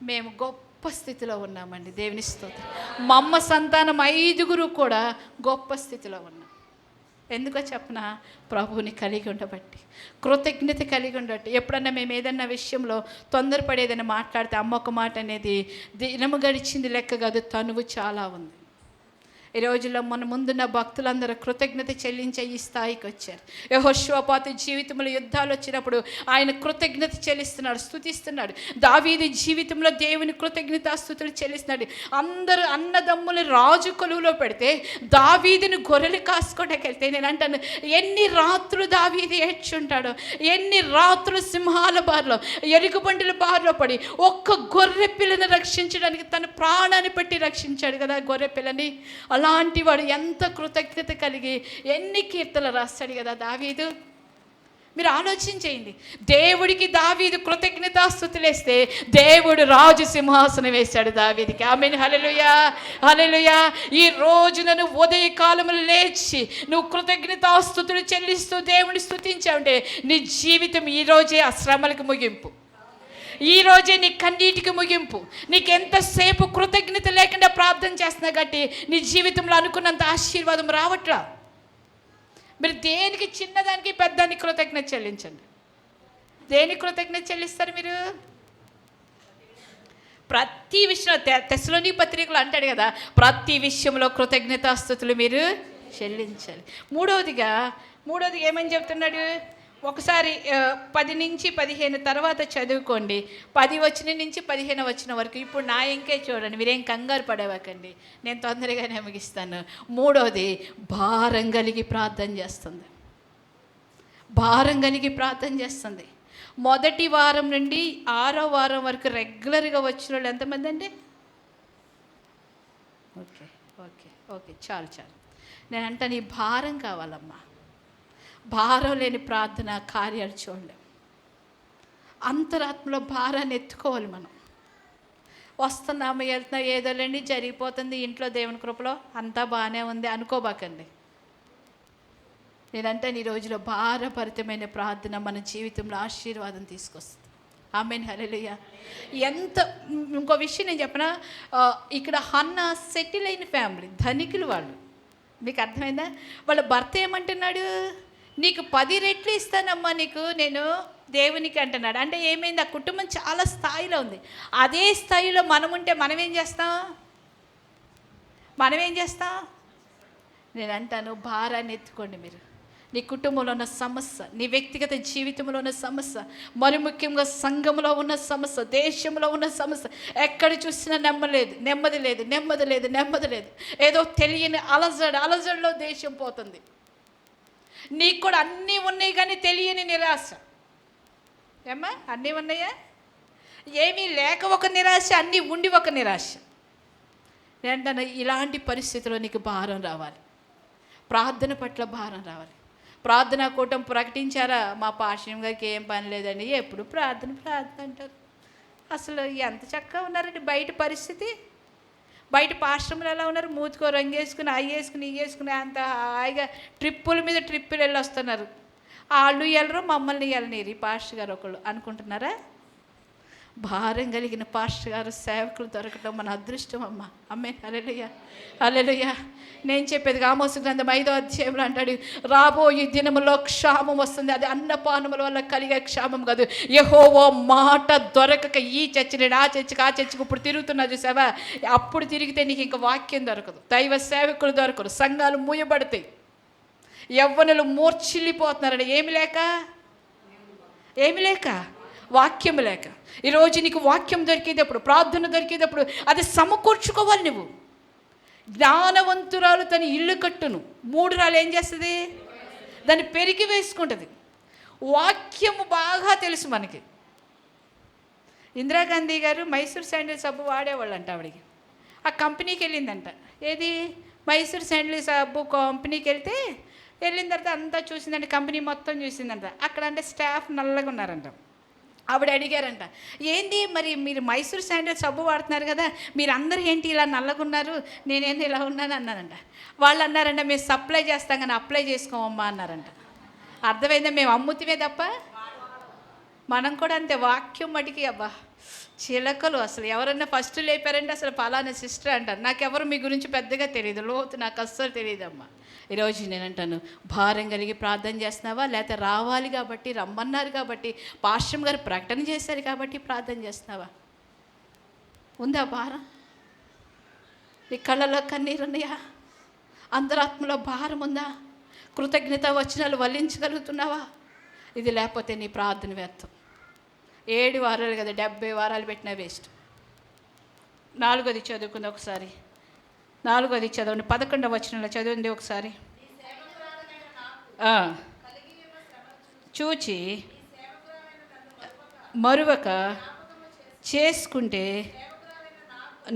మేము గొప్ప స్థితిలో ఉన్నామండి. దేవుని స్తోత్రం. మా అమ్మ సంతానం 5 కూడా గొప్ప స్థితిలో ఉన్నాం. ఎందుకో చెప్పనా? ప్రభువుని కలిగి ఉండబట్టి, కృతజ్ఞత కలిగి ఉండబట్టి. ఎప్పుడన్నా మేము ఏదన్నా విషయంలో తొందరపడేదని మాట్లాడితే అమ్మ ఒక మాట అనేది, దినము గడిచింది లెక్క కాదు, తనువు చాలా ఉంది. ఈ రోజుల్లో మన ముందున్న భక్తులందరూ కృతజ్ఞత చెల్లించే ఈ స్థాయికి వచ్చారు. యెహోషువపాతు జీవితంలో యుద్ధాలు వచ్చినప్పుడు ఆయన కృతజ్ఞత చెల్లిస్తున్నాడు, స్తుతిస్తున్నాడు. దావీదు జీవితంలో దేవుని కృతజ్ఞతాస్తుతులు చెల్లిస్తున్నాడు. అందరూ అన్నదమ్ములు రాజు కొలువులో పెడితే దావీదుని గొర్రెలు కాసుకోవడానికి వెళ్తే నేను అంటాను, ఎన్ని రాత్రులు దావీదు ఏడ్చుంటాడో, ఎన్ని రాత్రులు సింహాల బారిలో, ఎలుగుబంటుల బారిలో పడి ఒక్క గొర్రె పిల్లని రక్షించడానికి తన ప్రాణాన్ని పెట్టి రక్షించాడు కదా గొర్రె పిల్లని. అలాంటి వాడు ఎంత కృతజ్ఞత కలిగి ఎన్ని కీర్తనలు రాస్తాడు కదా దావీదు. మీరు ఆలోచించేయండి, దేవుడికి దావీదు కృతజ్ఞతాస్తుతులేస్తే దేవుడు రాజు సింహాసనం వేశాడు దావీదుకి. ఆమేన్. హల్లెలూయా, హల్లెలూయా. ఈ రోజున నువ్వు ఉదయకాలములు లేచి నువ్వు కృతజ్ఞతాస్తుతులు చెల్లిస్తూ దేవుని స్తుతించావంటే నీ జీవితం ఈరోజే ఆ శ్రమలకు ముగింపు, ఈరోజే నీ కన్నీటికి ముగింపు. నీకు ఎంతసేపు కృతజ్ఞత లేకుండా ప్రార్థన చేస్తున్నా కాబట్టి నీ జీవితంలో అనుకున్నంత ఆశీర్వాదం రావట్లా. మీరు దేనికి, చిన్నదానికి పెద్దానికి కృతజ్ఞత చెల్లించండి. దేనికి కృతజ్ఞత చెల్లిస్తారు మీరు? ప్రతి విషయంలో తెస్సలోనికీ పత్రికలో అంటాడు కదా, ప్రతి విషయంలో కృతజ్ఞతాస్తుతులు మీరు చెల్లించాలి. మూడవదిగా ఏమని చెప్తున్నాడు? ఒకసారి 10-15 తర్వాత చదువుకోండి, 10 నుంచి 15 వరకు. ఇప్పుడు నా ఇంకే చూడండి, మీరేం కంగారు పడేవాకండి, నేను తొందరగానే ముగిస్తాను. మూడవది, భారం కలిగి ప్రార్థన చేస్తుంది. భారం కలిగి ప్రార్థన చేస్తుంది. మొదటి వారం నుండి 6వ వారం వరకు రెగ్యులర్గా వచ్చిన వాళ్ళు ఎంతమంది అండి? ఓకే, ఓకే, చాలు చాలు. నేను అంటే నీ భారం కావాలమ్మా. భారం లేని ప్రార్థన కార్యాలు చూడలేం. అంతరాత్మలో భారాన్ని ఎత్తుకోవాలి మనం. వస్తున్నాము, వెళ్తున్నా, ఏదోలేండి జరిగిపోతుంది, ఇంట్లో దేవుని కృపలో అంతా బాగానే ఉంది అనుకోబాకండి. నేనంటే ఈ రోజులో భారభరితమైన ప్రార్థన మన జీవితంలో ఆశీర్వాదం తీసుకొస్తుంది. ఆమేన్, హల్లెలూయా. ఎంత ఇంకో విషయం నేను చెప్పనా, ఇక్కడ హన్నా సెటిల్ అయిన ఫ్యామిలీ, ధనికులు వాళ్ళు. మీకు అర్థమైందా? వాళ్ళ భర్త ఏమంటున్నాడు, నీకు 10 రెట్లు ఇస్తానమ్మా నీకు నేను దేవునికి అంటున్నాడు. అంటే ఏమైంది, ఆ కుటుంబం చాలా స్థాయిలో ఉంది. అదే స్థాయిలో మనం ఉంటే మనం ఏం చేస్తాం? నేను అంటాను, భారాన్ని ఎత్తుకోండి మీరు. నీ కుటుంబంలో ఉన్న సమస్య, నీ వ్యక్తిగత జీవితంలో ఉన్న సమస్య, మరి ముఖ్యంగా సంఘంలో ఉన్న సమస్య, దేశంలో ఉన్న సమస్య, ఎక్కడ చూసినా నెమ్మది లేదు. ఏదో తెలియని అలజడిలో దేశం పోతుంది. నీకు కూడా అన్నీ ఉన్నాయి కానీ తెలియని నిరాశ. ఏమ్మా, అన్నీ ఉన్నాయా? ఏమీ లేక ఒక నిరాశ, అన్నీ ఉండి ఒక నిరాశ. ఏంటన్నా, ఇలాంటి పరిస్థితిలో నీకు భారం రావాలి, ప్రార్థన పట్ల భారం రావాలి. ప్రార్థనా కూటం ప్రకటించారా? మా పాశ్యం గారికి ఏం పని లేదండి, ఎప్పుడు ప్రార్థన అంటారు. అసలు ఎంత చక్కగా ఉన్నారండి బయట పరిస్థితి. బయట పాశ్రములు ఎలా ఉన్నారు, మూతికో రంగేసుకుని, అయ్యేసుకుని, ఇయ్యేసుకుని అంత హాయిగా ట్రిప్పుల మీద ట్రిప్పులు వెళ్ళి వస్తున్నారు. వాళ్ళు వెళ్ళరు, మమ్మల్ని వెళ్ళనీరు ఈ పాస్టర్ గారు ఒకళ్ళు అనుకుంటున్నారా? భారం కలిగిన పాస్టర్ గారు సేవకులు దొరకడం మన అదృష్టం అమ్మ. ఆమేన్, హల్లెలూయా, హల్లెలూయా. నేను చెప్పేది ఆమోసు గ్రంథం 5వ అధ్యాయంలో అంటాడు, రాబోయే దినములో క్షామం వస్తుంది. అది అన్నపానముల వల్ల కలిగే క్షామం కాదు. యెహోవా మాట దొరకక ఈ చర్చి నేను ఆ చర్చికి ఇప్పుడు తిరుగుతున్నా చూసావా, అప్పుడు తిరిగితే నీకు ఇంకా వాక్యం దొరకదు, దైవ సేవకులు దొరకరు, సంఘాలు మూయబడతాయి, యవ్వనులు మూర్ఛిల్లిపోతున్నారని. ఏమి లేక వాక్యం లేక. ఈరోజు నీకు వాక్యం దొరికేటప్పుడు, ప్రార్థన దొరికేటప్పుడు అది సమకూర్చుకోవాలి నువ్వు. జ్ఞానవంతురాలు తన ఇల్లు కట్టును, 3 రాళ్ళు ఏం చేస్తుంది, దాన్ని పెరిగి వేసుకుంటుంది. వాక్యము బాగా తెలుసు మనకి. ఇందిరాగాంధీ గారు మైసూర్ శాండిల్ సబ్బు వాడేవాళ్ళంట. ఆవిడికి ఆ కంపెనీకి వెళ్ళిందంట. ఏది, మైసూర్ శాండిల్ సబ్బు కంపెనీకి వెళ్ళిన తర్వాత అంతా చూసిందంట, కంపెనీ మొత్తం చూసిందంట. అక్కడ అంటే స్టాఫ్ నల్లగా ఉన్నారంట. ఆవిడ అడిగారంట, ఏంది మరి మీరు మైసూర్ శాండిల్ సబ్బు వాడుతున్నారు కదా, మీరు అందరూ ఏంటి ఇలా నల్లగున్నారు, నేనేంది ఇలా ఉన్నాను అన్నారంట. వాళ్ళు అన్నారంట, మేము సప్లై చేస్తాం కానీ అప్లై చేసుకోమమ్మా అన్నారంట. అర్థమైందా? మేము అమ్ముతివే తప్ప. మనం కూడా అంతే, వాక్యం మటుకి అబ్బా చిలకలు. అసలు ఎవరన్నా ఫస్ట్ లేపారంటే అసలు పలానా సిస్టర్ అంటారు. నాకెవరు మీ గురించి పెద్దగా తెలియదు, లోతు నాకు అస్సలు తెలియదమ్మా. ఈరోజు నేను అంటాను, భారం కలిగి ప్రార్థన చేస్తున్నావా, లేకపోతే రావాలి కాబట్టి, రమ్మన్నారు కాబట్టి, పాశ్రం గారు ప్రకటన చేశారు కాబట్టి ప్రార్థన చేస్తున్నావా? ఉందా భారం? నీ కళ్ళలో కన్నీరు ఉన్నాయా? అంతరాత్మలో భారం ఉందా? కృతజ్ఞత వచనాలు వల్లించగలుగుతున్నావా? ఇది లేకపోతే నీ ప్రార్థన వ్యర్థం. 7 వారాలు కదా, 70 వారాలు పెట్టినా వేస్ట్. 4వది చదువుకుంది ఒకసారి. 4వది చదవండి, 11వ వచనంలో చదవండి ఒకసారి. చూచి మరువక చేసుకుంటే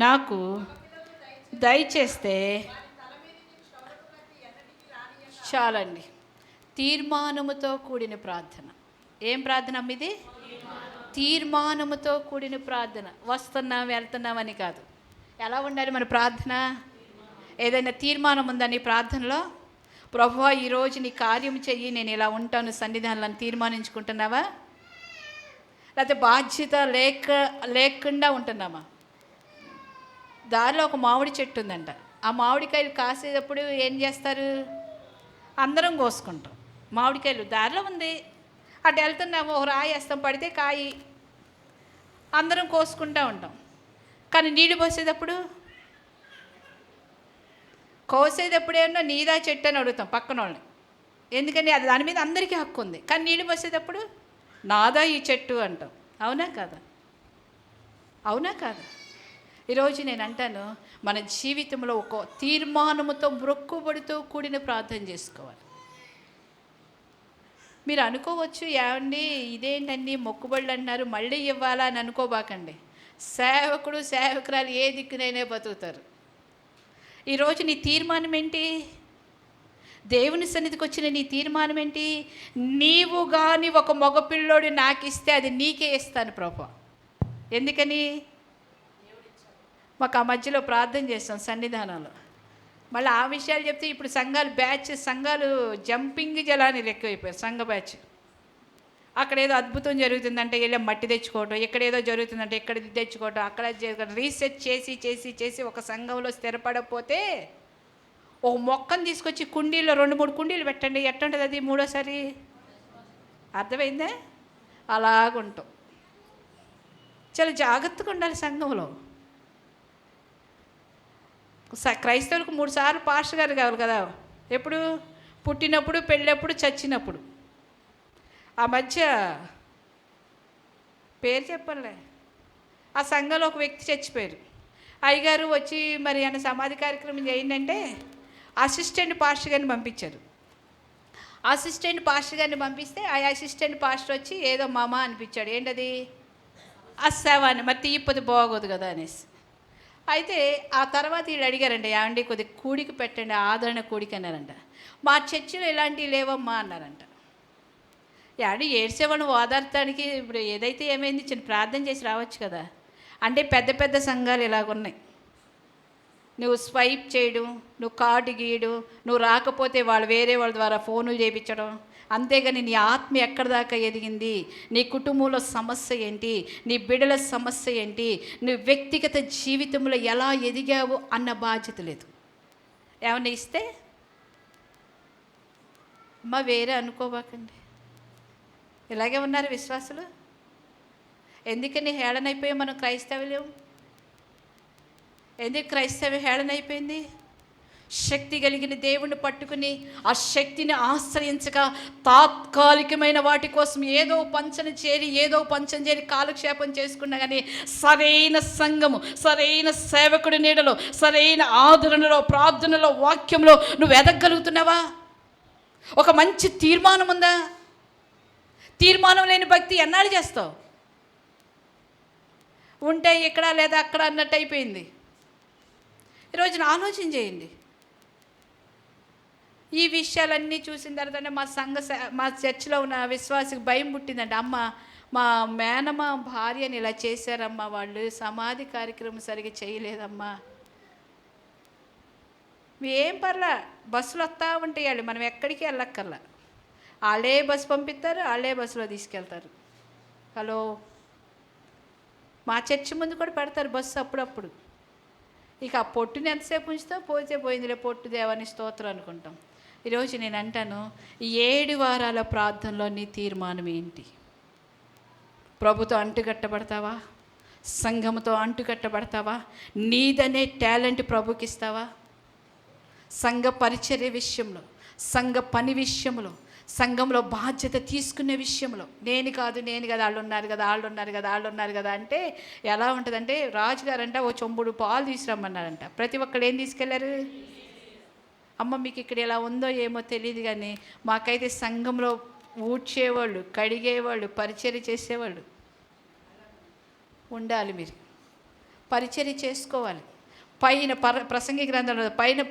నాకు దయచేస్తే చాలండి. తీర్మానముతో కూడిన ప్రార్థన. ఏం ప్రార్థన ఇది? తీర్మానముతో కూడిన ప్రార్థన. వస్తున్నాం వెళ్తున్నామని కాదు. ఎలా ఉండాలి మన ప్రార్థన? ఏదైనా తీర్మానం ఉందా నీ ప్రార్థనలో? ప్రభువా ఈరోజు నీ కార్యం చెయ్యి, నేను ఇలా ఉంటాను సన్నిధానంలో తీర్మానించుకుంటున్నావా? లేకపోతే బాధ్యత లేకుండా ఉంటున్నామా? దారిలో ఒక మామిడి చెట్టు ఉందంట. ఆ మామిడికాయలు కాసేటప్పుడు ఏం చేస్తారు? అందరం కోసుకుంటాం. మామిడికాయలు దారిలో ఉంది, అటు వెళ్తున్నాము, ఒక రాయి వేస్తాం, పడితే కాయి, అందరం కోసుకుంటూ ఉంటాం. కానీ నీళ్ళు పోసేటప్పుడు ఏమన్నా నీదా చెట్టు అని అడుగుతాం పక్కన వాళ్ళని. ఎందుకని అది దాని మీద అందరికీ హక్కు ఉంది. కానీ నీళ్ళు పోసేటప్పుడు నాదా ఈ చెట్టు అంటాం. అవునా కాదా? ఈరోజు నేను అంటాను, మన జీవితంలో ఒక తీర్మానముతో మొక్కుబడితో కూడిన ప్రార్థన చేసుకోవాలి. మీరు అనుకోవచ్చు, ఏమండి ఇదేంటండి మొక్కుబడులు అన్నారు మళ్ళీ ఇవ్వాలా అని అనుకోబాకండి. సేవకుడు సేవకురాలు ఏ దిక్కునైనా బతుకుతారు. ఈరోజు నీ తీర్మానం ఏంటి? దేవుని సన్నిధికి వచ్చిన నీ తీర్మానం ఏంటి? నీవు కానీ ఒక మగపిల్లోడు నాకు ఇస్తే అది నీకే ఇస్తాను ప్రభు. ఎందుకని? మాకు ఆ మధ్యలో ప్రార్థన చేస్తాం సన్నిధానంలో. మళ్ళీ ఆ విషయాలు చెప్తే ఇప్పుడు సంఘాలు జంపింగ్ జలాన్ని ఎక్కువైపోయారు. సంఘ బ్యాచ్ అక్కడ ఏదో అద్భుతం జరుగుతుందంటే వెళ్ళి మట్టి తెచ్చుకోవటం, ఇక్కడ ఏదో జరుగుతుందంటే ఇక్కడ తెచ్చుకోవటం, అక్కడ రీసెర్చ్ చేసి చేసి చేసి ఒక సంఘంలో స్థిరపడకపోతే ఒక మొక్కను తీసుకొచ్చి కుండీల్లో 2-3 కుండీలు పెట్టండి, ఎట్టుంటుంది అది మూడోసారి? అర్థమైందే? అలాగుంటాం. చాలా జాగ్రత్తగా ఉండాలి సంఘంలో. క్రైస్తవులకు 3 సార్లు పాస్టర్ గారు కావాలి కదా. ఎప్పుడు? పుట్టినప్పుడు, పెళ్ళప్పుడు, చచ్చినప్పుడు. ఆ మధ్య పేరు చెప్పలే, ఆ సంఘంలో ఒక వ్యక్తి చచ్చిపోయారు. అయ్యగారు వచ్చి మరి ఆయన సమాధి కార్యక్రమం చేయండి అసిస్టెంట్ పాస్టర్ గారిని పంపించారు. అసిస్టెంట్ పాస్టర్ గారిని పంపిస్తే ఆ అసిస్టెంట్ పాస్టర్ వచ్చి ఏదో మామ అనిపించాడు. ఏంటది? అస్సావాన్ని మరి తీయపోతే బాగోదు కదా అనేసి. అయితే ఆ తర్వాత వీళ్ళు అడిగారంట, ఏమండి కొద్దిగా కూడికి పెట్టండి, ఆదరణ కూడికి అన్నారంట. మా చర్చిలో ఇలాంటివి లేవమ్మా అన్నారంట. ఏమండి ఏడ్చేవాళ్ళు ఓదార్తానికి ఇప్పుడు ఏదైతే ఏమైంది చిన్న ప్రార్థన చేసి రావచ్చు కదా. అంటే పెద్ద పెద్ద సంఘాలు ఇలాగున్నాయి. నువ్వు స్వైప్ చేయడం, నువ్వు కార్డు గీయడం, నువ్వు రాకపోతే వాళ్ళు వేరే వాళ్ళ ద్వారా ఫోనులు చేయించడం, అంతేగాని నీ ఆత్మ ఎక్కడి దాకా ఎదిగింది, నీ కుటుంబంలో సమస్య ఏంటి, నీ బిడ్డల సమస్య ఏంటి, నువ్వు వ్యక్తిగత జీవితంలో ఎలా ఎదిగావు అన్న బాధ్యత లేదు. ఏమన్నా ఇస్తే అమ్మ వేరే అనుకోబాకండి. ఇలాగే ఉన్నారు విశ్వాసులు. ఎందుకని హేళనైపోయాం మనం క్రైస్తవులు? ఎందుకు క్రైస్తవ్యం హేళనైపోయింది? శక్తి కలిగిన దేవుణ్ణి పట్టుకుని ఆ శక్తిని ఆశ్రయించక తాత్కాలికమైన వాటి కోసం ఏదో పంచన చేరి కాలక్షేపం చేసుకున్నా కానీ సరైన సంఘము, సరైన సేవకుడి నీడలో, సరైన ఆదరణలో, ప్రార్థనలో, వాక్యంలో నువ్వు ఎదగలుగుతున్నావా? ఒక మంచి తీర్మానం ఉందా? తీర్మానం లేని భక్తి ఎన్నాళ్ళు చేస్తావు? ఉంటే ఇక్కడ లేదా అక్కడ అన్నట్టు అయిపోయింది. ఈరోజున ఆలోచన చేయండి. ఈ విషయాలన్నీ చూసిన తర్వాతనే మా చర్చిలో ఉన్న విశ్వాసికి భయం పుట్టిందంట. అమ్మ మా మేనమ్మ భార్యని ఇలా చేశారమ్మా, వాళ్ళు సమాధి కార్యక్రమం సరిగ్గా చేయలేదమ్మా. ఏం పర్లా, బస్సులు వస్తూ ఉంటాయి, వాళ్ళు మనం ఎక్కడికి వెళ్ళక్కర్లా. వాళ్ళే బస్సు పంపిస్తారు, వాళ్ళే బస్సులో తీసుకెళ్తారు. హలో, మా చర్చి ముందు కూడా పెడతారు బస్సు అప్పుడప్పుడు. ఇక ఆ పొట్టుని ఎంతసేపు ఉంచుతావు? పోతే పోయిందిలే పొట్టు, దేవాని స్తోత్రం అనుకుంటాం. ఈరోజు నేను అంటాను, ఈ 7 వారాల ప్రార్థనలో నీ తీర్మానం ఏంటి? ప్రభుతో అంటుకట్టబడతావా? సంఘముతో అంటుకట్టబడతావా? నీదనే టాలెంట్ ప్రభుకి ఇస్తావా? సంఘ పరిచర్య విషయంలో, సంఘ పని విషయంలో, సంఘంలో బాధ్యత తీసుకునే విషయంలో నేను కాదు వాళ్ళు ఉన్నారు కదా అంటే ఎలా ఉంటుందంటే, రాజుగారంట ఓ చెంబుడు పాలు తీసుకురమ్మన్నారంట. ప్రతి ఒక్కరు ఏం తీసుకెళ్లారు? అమ్మ మీకు ఇక్కడ ఎలా ఉందో ఏమో తెలియదు కానీ మాకైతే సంఘంలో ఊడ్చేవాళ్ళు, కడిగేవాళ్ళు, పరిచర్య చేసేవాళ్ళు ఉండాలి. మీరు పరిచర్య చేసుకోవాలి. పైన ప్రసంగి గ్రంథంలో పైన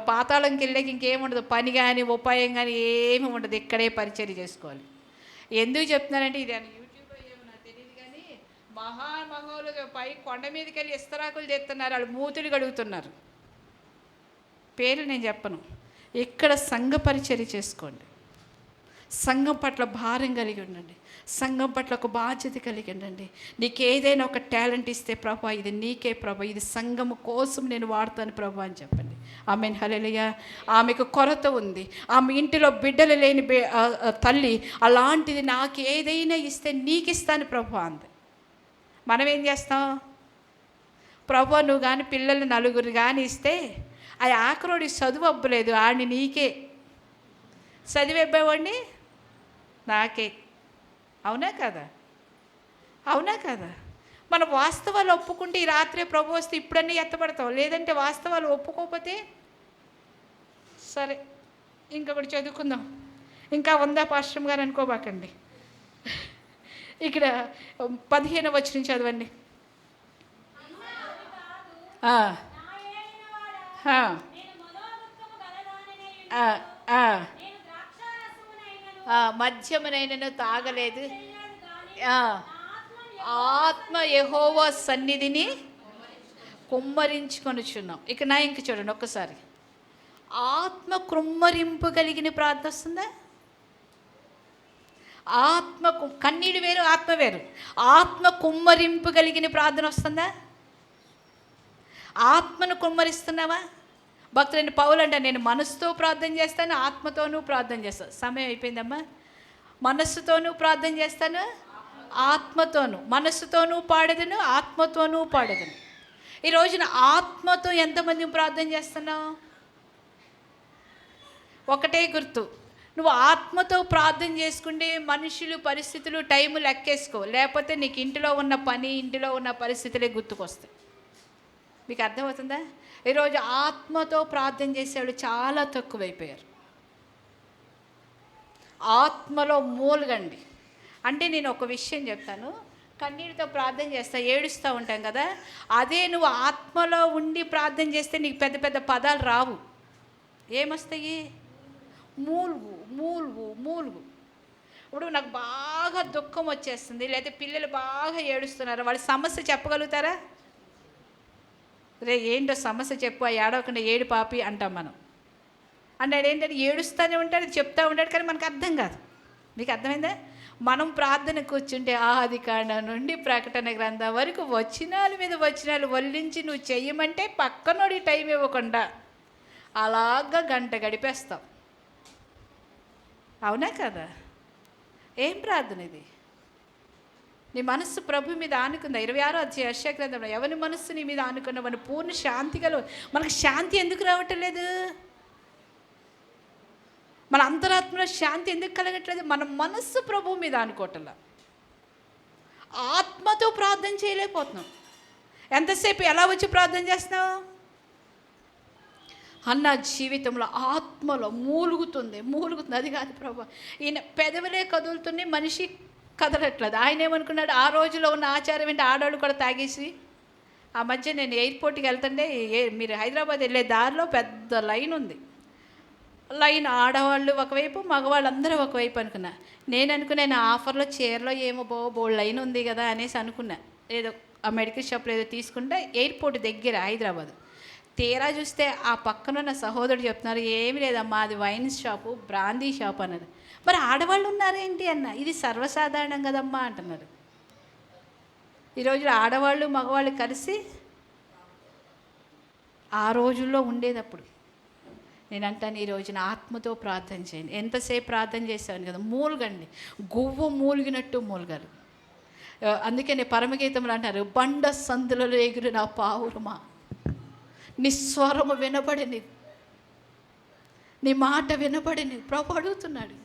పాతాళంకి వెళ్ళాక ఇంకేముండదు, పని కానీ ఉపాయం కానీ ఏమి ఉండదు, ఇక్కడే పరిచర్య చేసుకోవాలి. ఎందుకు చెప్తున్నానంటే, ఇది యూట్యూబ్లో ఏమో నాకు తెలియదు కానీ మహామహోలు పై కొండ మీదకి వెళ్ళి ఇస్తరాకులు చేస్తున్నారు, వాళ్ళు మూతులు కడుగుతున్నారు. పేర్లు నేను చెప్పను. ఇక్కడ సంఘ పరిచర్య చేసుకోండి. సంఘం పట్ల భారం కలిగి ఉండండి. సంఘం పట్ల ఒక బాధ్యత కలిగి ఉండండి. నీకు ఏదైనా ఒక టాలెంట్ ఇస్తే, ప్రభా ఇది నీకే ప్రభా, ఇది సంఘము కోసం నేను వాడతాను ప్రభా అని చెప్పండి. ఆమెన్, హల్లెలూయా. ఆమెకు కొరత ఉంది, ఆమె ఇంటిలో బిడ్డలు లేని తల్లి, అలాంటిది నాకు ఏదైనా ఇస్తే నీకు ఇస్తాను ప్రభా అంది. మనం ఏం చేస్తాం? ప్రభా నువ్వు కానీ పిల్లలు 4 కానీ ఇస్తే, ఆ ఆఖరోడి చదువు అబ్బలేదు, ఆడిని నీకే చదివేవాడిని నాకే. అవునా కదా? అవునా కదా? మన వాస్తవాలు ఒప్పుకుంటే ఈ రాత్రే ప్రభు వస్తే ఇప్పుడన్నీ ఎత్తపడతాం. లేదంటే వాస్తవాలు ఒప్పుకోకపోతే సరే ఇంకొకటి చదువుకుందాం. ఇంకా ఉందా పాస్టర్ గారు అనుకోబాకండి. ఇక్కడ 15వ వచనం చదవండి. ఆ, ఆ, ఆ, మద్యమునైనను తాగలేదు. ఆ, ఆత్మ యెహోవా సన్నిధిని కుమ్మరించుకొనుచున్నాం. ఇక నా ఇంక చూడండి ఒక్కసారి. ఆత్మ కుమ్మరింపు కలిగిన ప్రార్థన వస్తుందా? ఆత్మ కన్నీడు వేరు, ఆత్మ వేరు. ఆత్మ కుమ్మరింపు కలిగిన ప్రార్థన వస్తుందా? ఆత్మను కుమ్మరిస్తున్నావా? భక్తులైన పౌలు అంటే నేను మనసుతో ప్రార్థన చేస్తాను, ఆత్మతోనూ ప్రార్థన చేస్తాను. సమయం అయిపోయిందమ్మా. మనస్సుతోనూ ప్రార్థన చేస్తాను, ఆత్మతోనూ. మనస్సుతోనూ పాడేదను, ఆత్మతోనూ పాడేదను. ఈ రోజున ఆత్మతో ఎంతమంది ప్రార్థన చేస్తున్నావు? ఒకటే గుర్తు, నువ్వు ఆత్మతో ప్రార్థన చేసుకుంటే మనుషులు, పరిస్థితులు, టైము లెక్కేసుకో. లేకపోతే నీకు ఇంటిలో ఉన్న పని, ఇంటిలో ఉన్న పరిస్థితులే గుర్తుకొస్తాయి. మీకు అర్థమవుతుందా? ఈరోజు ఆత్మతో ప్రార్థన చేసేవాళ్ళు చాలా తక్కువైపోయారు. ఆత్మలో మూలగండి. అంటే నేను ఒక విషయం చెప్తాను. కన్నీటితో ప్రార్థన చేస్తా, ఏడుస్తూ ఉంటాం కదా, అదే నువ్వు ఆత్మలో ఉండి ప్రార్థన చేస్తే నీకు పెద్ద పెద్ద పదాలు రావు. ఏమొస్తాయి? మూలుగు మూలుగు మూలుగు. ఇప్పుడు నాకు బాగా దుఃఖం వచ్చేస్తుంది, లేకపోతే పిల్లలు బాగా ఏడుస్తున్నారు, వాళ్ళ సమస్య చెప్పగలుగుతారా? రే ఏంటో సమస్య చెప్పు, ఏడవకుండా ఏడు పాపి అంటాం మనం. అన్నాడు ఏంటంటే ఏడుస్తూనే ఉంటాడు, చెప్తూ ఉంటాడు, కానీ మనకు అర్థం కాదు. మీకు అర్థమైందా? మనం ప్రార్థన కూర్చుంటే ఆది కాండం నుండి ప్రకటన గ్రంథం వరకు వచనాల మీద వచనాలు వల్లించి నువ్వు చెయ్యమంటే పక్కనోడి టైం ఇవ్వకుండా అలాగా గంట గడిపేస్తాం. అవునా కదా? ఏం ప్రార్థన ఇది? నీ మనస్సు ప్రభు మీద ఆనుకుందా? 26వ అధ్యాయం యెషయా గ్రంథంలో ఎవరి మనస్సు నీ మీద ఆనుకున్నావని పూర్ణ శాంతి కలు. మనకు శాంతి ఎందుకు రావటం లేదు? మన అంతరాత్మలో శాంతి ఎందుకు కలగట్లేదు? మన మనస్సు ప్రభు మీద ఆనుకోవటంలా. ఆత్మతో ప్రార్థన చేయలేకపోతున్నాం. ఎంతసేపు ఎలా వచ్చి ప్రార్థన చేస్తున్నావు? అన్న జీవితంలో ఆత్మలో మూలుగుతుంది. అది కాదు ప్రభు, ఈయన పెదవులే కదులుతున్నాయి, మనిషి కదలట్లేదు. ఆయన ఏమనుకున్నాడు? ఆ రోజులో ఉన్న ఆచారం ఏంటి? ఆడవాళ్ళు కూడా తాగేసి. ఆ మధ్య నేను ఎయిర్పోర్ట్కి వెళ్తుంటే, మీరు హైదరాబాద్ వెళ్ళే దారిలో పెద్ద లైన్ ఉంది. లైన్ ఆడవాళ్ళు ఒకవైపు, మగవాళ్ళు అందరూ ఒకవైపు అనుకున్నా. నేను అనుకున్నాను ఆఫర్లో చీరలో ఏమో బోల్డ్ లైన్ ఉంది కదా అనేసి అనుకున్నా. ఏదో ఆ మెడికల్ షాప్లో ఏదో తీసుకుంటే ఎయిర్పోర్ట్ దగ్గర హైదరాబాద్. తీరా చూస్తే ఆ పక్కన ఉన్న సహోదరుడు చెప్తున్నారు, ఏమి లేదమ్మా అది వైన్ షాపు, బ్రాందీ షాప్ అన్నది. మరి ఆడవాళ్ళు ఉన్నారేంటి అన్న, ఇది సర్వసాధారణం కదమ్మా అంటున్నారు. ఈరోజు ఆడవాళ్ళు మగవాళ్ళు కలిసి ఆ రోజుల్లో ఉండేటప్పుడు. నేను అంటాను ఈ రోజున ఆత్మతో ప్రార్థన చేయండి. ఎంతసేపు ప్రార్థన చేశాను కదా, మూలగండి. గువ్వ మూలిగినట్టు మూలగారు. అందుకనే పరమగీతంలో అంటారు, బండ సందులలో ఎగురు నా పావురమా, నీ స్వరము వినబడిని, నీ మాట వినబడిని. ప్రభు అడుగుతున్నాడు.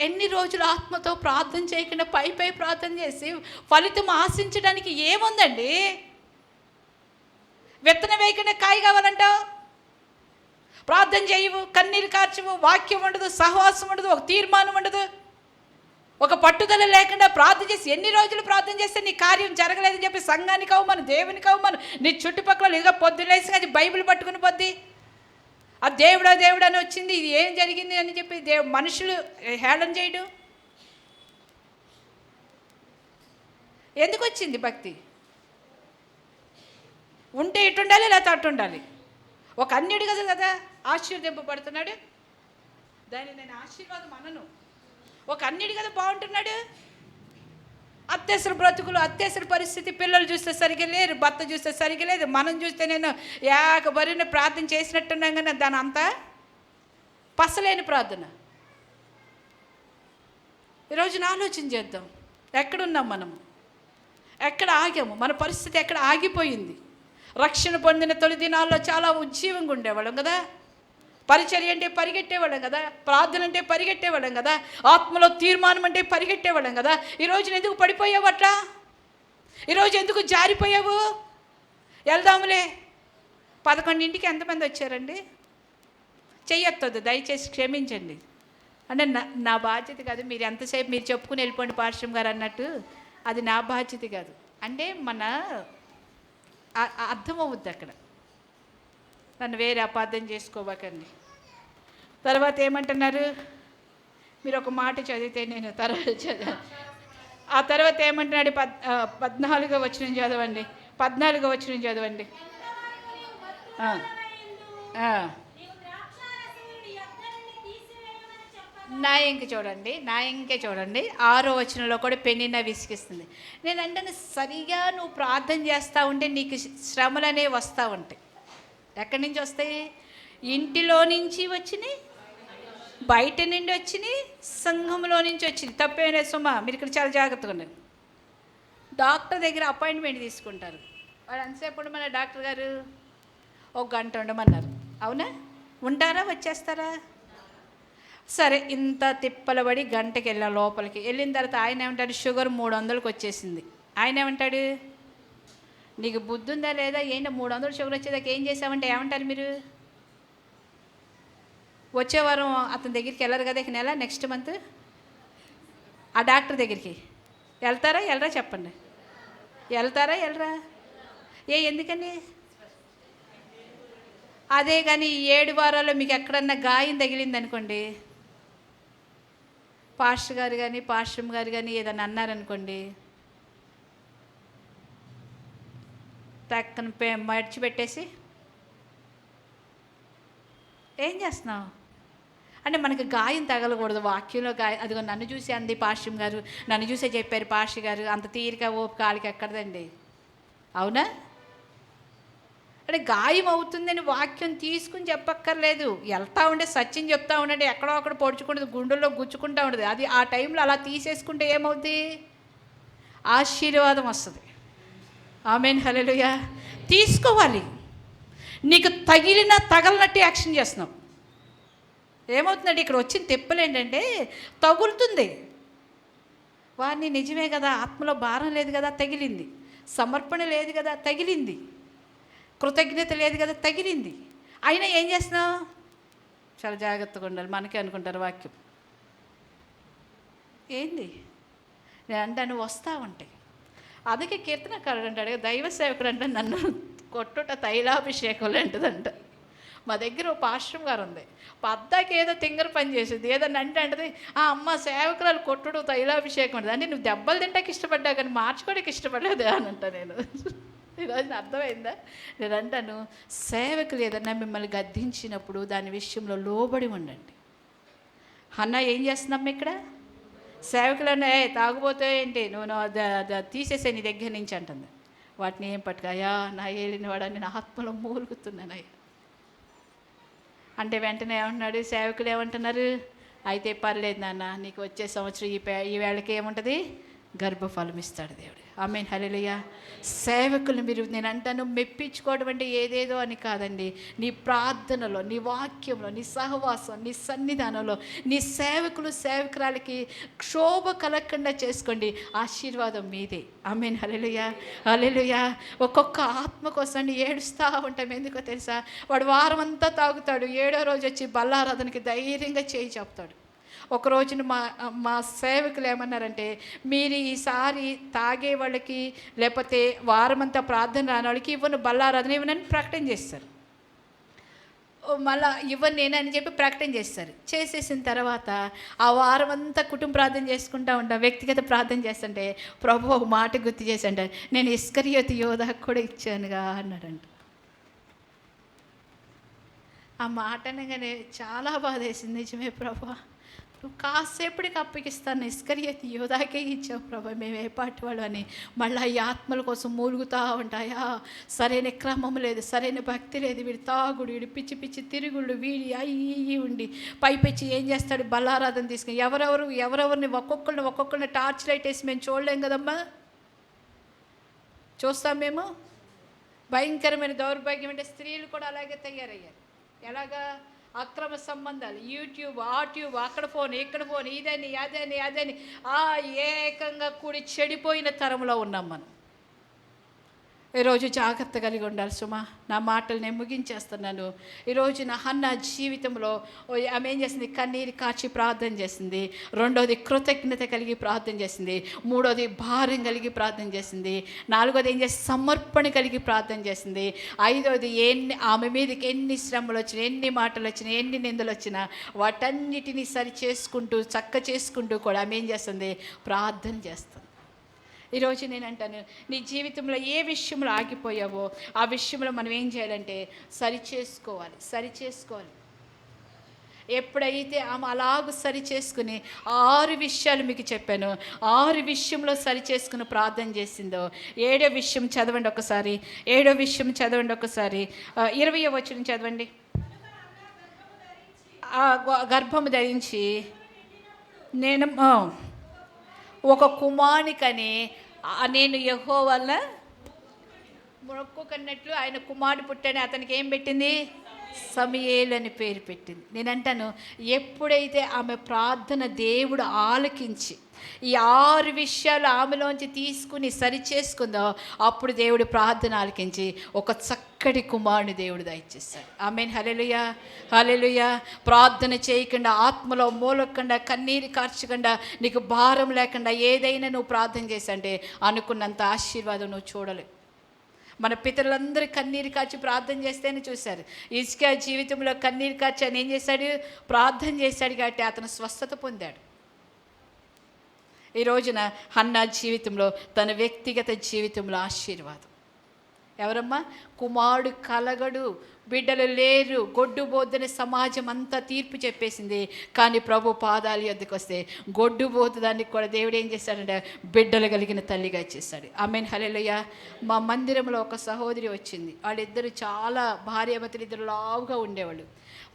ఎన్ని రోజులు ఆత్మతో ప్రార్థన చేయకుండా పై ప్రార్థన చేసి ఫలితం ఆశించడానికి ఏముందండి? విత్తనం వేయకుండా కాయ కావాలంటావు, ప్రార్థన చేయవు, కన్నీరు కార్చవు, వాక్యం ఉండదు, సహవాసం ఉండదు, ఒక తీర్మానం ఉండదు, ఒక పట్టుదల లేకుండా ప్రార్థన చేసి ఎన్ని రోజులు ప్రార్థన చేస్తే నీ కార్యం జరగలేదని చెప్పి సంఘానికి అవమానం, దేవునికి అవమానం, నీ చుట్టుపక్కల ఇక పొద్దులేసి అది బైబిల్ పట్టుకుని పొద్ది ఆ దేవుడా అని వచ్చింది, ఇది ఏం జరిగింది అని చెప్పి మనుషులు హేళన చేయడం. ఎందుకు వచ్చింది భక్తి? ఉంటే ఇటు ఉండాలి, లేకపోతే అటు ఉండాలి. ఒక అన్యుడు కదా ఆశీర్వదింపబడుతున్నాడు, దాన్ని నేను ఆశీర్వాదం అనను. ఒక అన్యుడు కదా బాగుంటున్నాడు. అత్యవసర బ్రతుకులు, అత్యవసర పరిస్థితి, పిల్లలు చూస్తే సరిగ్గా లేరు, భర్త చూస్తే సరిగ్గా లేదు, మనం చూస్తే నేను ఏకబరిన ప్రార్థన చేసినట్టున్నాం కానీ దాని అంతా పసలేని ప్రార్థన. ఈరోజున ఆలోచన చేద్దాం, ఎక్కడున్నాం మనము, ఎక్కడ ఆగాము, మన పరిస్థితి ఎక్కడ ఆగిపోయింది. రక్షణ పొందిన తొలి దినాల్లో చాలా ఉజ్జీవంగా ఉండేవాళ్ళం కదా, పరిచర్య అంటే పరిగెట్టేవాళ్ళం కదా, ప్రార్థన అంటే పరిగెట్టేవాళ్ళం కదా, ఆత్మలో తీర్మానం అంటే పరిగెట్టేవాళ్ళం కదా. ఈరోజు ఎందుకు పడిపోయావు అట్లా? ఈరోజు ఎందుకు జారిపోయావు? వెళ్దాములే. 11ంటికి ఎంతమంది వచ్చారండి? చెయ్యొత్తదు, దయచేసి క్షమించండి. అంటే నా బాధ్యత కాదు, మీరు ఎంతసేపు మీరు చెప్పుకుని వెళ్ళిపోండి పార్శ్వం గారు అన్నట్టు, అది నా బాధ్యత కాదు. అంటే మన అర్థమవుద్ది అక్కడ. నన్ను వేరే అపార్థం చేసుకోవకండి. తర్వాత ఏమంటున్నారు, మీరు ఒక మాట చదివితే నేను తర్వాత చదివాను. ఆ తర్వాత ఏమంటున్నాడు, 14వ వచనం చదవండి. 14వ వచనం చదవండి. నా ఇంకే చూడండి 6వ వచనంలో కూడా పెనిన్న విసిగిస్తుంది. నేను అంటే సరిగా నువ్వు ప్రార్థన చేస్తూ ఉంటే నీకు శ్రమలు అనేవి వస్తూ ఉంటాయి. ఎక్కడి నుంచి వస్తాయి? ఇంటిలో నుంచి వచ్చినాయి, బయట నుండి వచ్చినాయి, సంఘంలో నుంచి వచ్చింది. తప్పేనే సుమా, మీరు ఇక్కడ చాలా జాగ్రత్తగా ఉండండి. డాక్టర్ దగ్గర అపాయింట్మెంట్ తీసుకుంటారు. వాడు అంతసేపు మన డాక్టర్ గారు 1 గంట ఉండమన్నారు. అవునా? ఉంటారా? వచ్చేస్తారా? సరే, ఇంత తిప్పలబడి గంటకి వెళ్ళాం లోపలికి. వెళ్ళిన తర్వాత ఆయన ఏమంటాడు, షుగర్ 300కి వచ్చేసింది. ఆయన ఏమంటాడు, నీకు బుద్ధి ఉందా లేదా, ఏంటి 300 షుగర్ వచ్చేదాకా ఏం చేసామంటే ఏమంటారు మీరు? వచ్చే వారం అతని దగ్గరికి వెళ్ళరు కదా, ఇక నెల నెక్స్ట్ మంత్ ఆ డాక్టర్ దగ్గరికి వెళ్తారా వెళ్ళరా చెప్పండి. వెళ్తారా వెళ్ళరా? ఎందుకని? అదే కానీ 7 వారాల్లో మీకు ఎక్కడన్నా గాయం తగిలింది అనుకోండి, పాస్టర్ గారు కానీ పాస్టర్ గారు కానీ ఏదన్నా అన్నారనుకోండి, తక్కన మడిచిపెట్టేసి ఏం చేస్తున్నావు అంటే మనకి గాయం తగలకూడదు. వాక్యంలో గాయం, అదిగో నన్ను చూసి అంది పాస్టర్ గారు, నన్ను చూసే చెప్పారు పాస్టర్ గారు, అంత తీరిక ఓపిక కాలికి ఎక్కడదండి. అవునా? అంటే గాయం అవుతుందని వాక్యం తీసుకుని చెప్పక్కర్లేదు. వెళ్తూ ఉండే సత్యం చెప్తూ ఉండండి, ఎక్కడో అక్కడ పొడుచుకుంటుంది, గుండెల్లో గుచ్చుకుంటూ ఉంటుంది. అది ఆ టైంలో అలా తీసేసుకుంటే ఏమవుతుంది? ఆశీర్వాదం వస్తుంది. ఆమేన్, హల్లెలూయా. తీసుకోవాలి. నీకు తగలనట్టు యాక్షన్ చేస్తున్నావు. ఏమవుతుందంటే ఇక్కడ వచ్చిన తెప్పలు ఏంటంటే తగులుతుంది. వారిని నిజమే కదా, ఆత్మలో భారం లేదు కదా, తగిలింది. సమర్పణ లేదు కదా, తగిలింది. కృతజ్ఞత లేదు కదా, తగిలింది. అయినా ఏం చేస్తున్నావు? చాలా జాగ్రత్తగా ఉండాలి. మనకే అనుకుంటారు వాక్యం ఏంది నేను అంటాను, వస్తూ ఉంటాయి. అందుకే కీర్తనకారుడు అంటాడు, దైవ సేవకుడు అంటే నన్ను కొట్టుట తైలాభిషేకం లాంటిదంట. మా దగ్గర ఓ పాస్టర్ గారు ఉంది, పద్దాకి ఏదో తింగర పని చేసేది, ఏదన్నా అంటది, ఆ అమ్మ సేవకురాలు కొట్టుడు తైలాభిషేకం ఉంటుంది అంటే నువ్వు దెబ్బలు తింటాకి ఇష్టపడ్డా కానీ మార్చుకోవడానికి ఇష్టపడలేదు అని అంటా. నేను ఈరోజు అర్థమైందా? నేను అంటాను, సేవకులు ఏదన్నా మిమ్మల్ని గద్దించినప్పుడు దాని విషయంలో లోబడి ఉండండి. అన్న ఏం చేస్తున్నాం ఇక్కడ? సేవకులన్నా తాగుపోతే ఏంటి నువ్వు తీసేసే నీ దగ్గర నుంచి అంటుంది. వాటిని ఏం పట్టుకయ్యా నా ఏలిన వాడని నా ఆత్మలో మూలుగుతున్నానయ్యా అంటే వెంటనే ఏమంటున్నాడు, సేవకులు ఏమంటున్నారు, అయితే పర్లేదు నాన్న, నీకు వచ్చే సంవత్సరం ఈ వేళకి ఏముంటుంది, గర్భఫలం ఇస్తాడు దేవుడు. ఆమేన్, హల్లెలూయా. సేవకులు మీరు, నేను అంటాను, మెప్పించుకోవడం అంటే ఏదేదో అని కాదండి. నీ ప్రార్థనలో, నీ వాక్యంలో, నీ సహవాసం, నీ సన్నిధానంలో నీ సేవకులు సేవకురాలకి క్షోభ కలగకుండా చేసుకోండి. ఆశీర్వాదం మీదే. ఆమేన్, హల్లెలూయా, హల్లెలూయా. ఒక్కొక్క ఆత్మ కోసం ఏడుస్తూ ఉంటాం. ఎందుకో తెలుసా? వాడు వారం అంతా తాగుతాడు, 7వ రోజు వచ్చి బల్లారాధనకి ధైర్యంగా చేయి చెప్తాడు. ఒక రోజున మా సేవకులు ఏమన్నారంటే, మీరు ఈసారి తాగే వాళ్ళకి లేకపోతే వారమంతా ప్రార్థన రాని వాళ్ళకి ఇవ్వను, బల్లారాధన ఇవ్వనని ప్రకటన చేస్తారు. మళ్ళీ ఇవ్వను నేనని చెప్పి ప్రకటన చేస్తారు. చేసేసిన తర్వాత ఆ వారం అంతా కుటుంబ ప్రార్థన చేసుకుంటూ ఉంటాం, వ్యక్తిగత ప్రార్థన చేస్తుంటే ప్రభు ఒక మాట గుర్తు చేసి అంటారు, నేను ఇస్కరియోతు యోధాకు కూడా ఇచ్చానుగా అన్నాడంట. ఆ మాట అనగానే చాలా బాధ వేసింది. నిజమే ప్రభు, నువ్వు కాసేపటికి అప్పగిస్తాను, ఇస్కరియోతు యోధాకే ఇచ్చావు ప్రభు, మేము ఏ పాటి వాళ్ళు అని. మళ్ళీ ఈ ఆత్మల కోసం మూలుగుతూ ఉంటాయా, సరైన క్రమం లేదు, సరైన భక్తి లేదు, వీడి తాగుడు, వీడి పిచ్చి పిచ్చి తిరుగుళ్ళు, వీడి అయ్యి ఉండి పైపెచ్చి ఏం చేస్తాడు, బల్లారాధన తీసుకుని ఎవరెవరిని ఒక్కొక్కరిని టార్చ్ లైట్ వేసి మేము చూడలేం కదమ్మా, చూస్తాం మేము. భయంకరమైన దౌర్భాగ్యం అంటే స్త్రీలు కూడా అలాగే తయారయ్యారు. ఎలాగా? అక్రమ సంబంధాలు, యూట్యూబ్, అక్కడ ఫోన్, ఇక్కడ ఫోన్, ఇదని అదని ఏకంగా కూడి చెడిపోయిన తరంలో ఉన్నాం మనం. ఈరోజు జాగ్రత్త కలిగి ఉండాలి సుమా. నా మాటలు నేను ముగించేస్తున్నాను. ఈరోజు నా హన్న జీవితంలో ఆమె ఏం చేసింది? కన్నీరు కార్చి ప్రార్థన చేసింది. రెండోది కృతజ్ఞత కలిగి ప్రార్థన చేసింది. మూడోది భారం కలిగి ప్రార్థన చేసింది. నాలుగోది ఏం చేసి సమర్పణ కలిగి ప్రార్థన చేసింది. ఐదోది ఆమె మీదకి ఎన్ని శ్రమలు వచ్చినా, ఎన్ని మాటలు వచ్చినా, ఎన్ని నిందలు వచ్చినా వాటన్నిటినీ సరి చేసుకుంటూ చక్క చేసుకుంటూ కూడా ఆమె ఏం చేస్తుంది? ప్రార్థన చేస్తుంది. ఈరోజు నేను అంటాను, నీ జీవితంలో ఏ విషయంలో ఆగిపోయావో ఆ విషయంలో మనం ఏం చేయాలంటే సరి చేసుకోవాలి. ఎప్పుడైతే ఆమె అలాగూ సరి చేసుకుని 6 విషయాలు మీకు చెప్పాను, 6 విషయంలో సరి చేసుకుని ప్రార్థన చేసిందో 7వ విషయం చదవండి ఒకసారి. 7వ విషయం చదవండి ఒకసారి. 20వ వచనం చదవండి. గర్భము ధరించి నేను ఒక కుమారునికని నేను యెహోవా వల్ల మొక్కుకున్నట్లు ఆయన కుమారుడు పుట్టాడు. అతనికి ఏం పెట్టింది? సమూయేలు అని పేరు పెట్టింది. నేను అంటాను, ఎప్పుడైతే ఆమె ప్రార్థన దేవుడు ఆలకించి ఈ 6 విషయాలు ఆమెలోంచి తీసుకుని సరి చేసుకుందో అప్పుడు దేవుడు ప్రార్థన ఆలకించి ఒక చక్కటి కుమారుని దేవుడు దయచేస్తాడు. ఆమేన్. హల్లెలూయా, హల్లెలూయా. ప్రార్థన చేయకుండా, ఆత్మలో మూలకుండా, కన్నీరు కార్చకుండా, నీకు భారం లేకుండా ఏదైనా నువ్వు ప్రార్థన చేసంటే అనుకున్నంత ఆశీర్వాదం నువ్వు చూడలేవు. మన పితరులందరూ కన్నీరు కాచి ప్రార్థన చేస్తేనే చూశారు. హిజ్కియా జీవితంలో కన్నీరు కాచి ఆయన ఏం చేశాడు? ప్రార్థన చేశాడు కాబట్టి అతను స్వస్థత పొందాడు. ఈ రోజున హన్నా జీవితంలో, తన వ్యక్తిగత జీవితంలో ఆశీర్వాదం. ఎవరమ్మా? కుమారుడు కలగడు, బిడ్డలు లేరు, గొడ్డుబోద్దని సమాజం అంతా తీర్పు చెప్పేసింది. కానీ ప్రభు పాదాల యొద్దకు వస్తే గొడ్డుబోతు దానికి కూడా దేవుడు ఏం చేశాడంటే బిడ్డలు కలిగిన తల్లిగా ఇచ్చేస్తాడు. ఆమేన్. హల్లెలూయా. మా మందిరంలో ఒక సహోదరి వచ్చింది. వాళ్ళిద్దరు చాలా భార్యాభర్తలు, ఇద్దరు లావుగా ఉండేవాళ్ళు.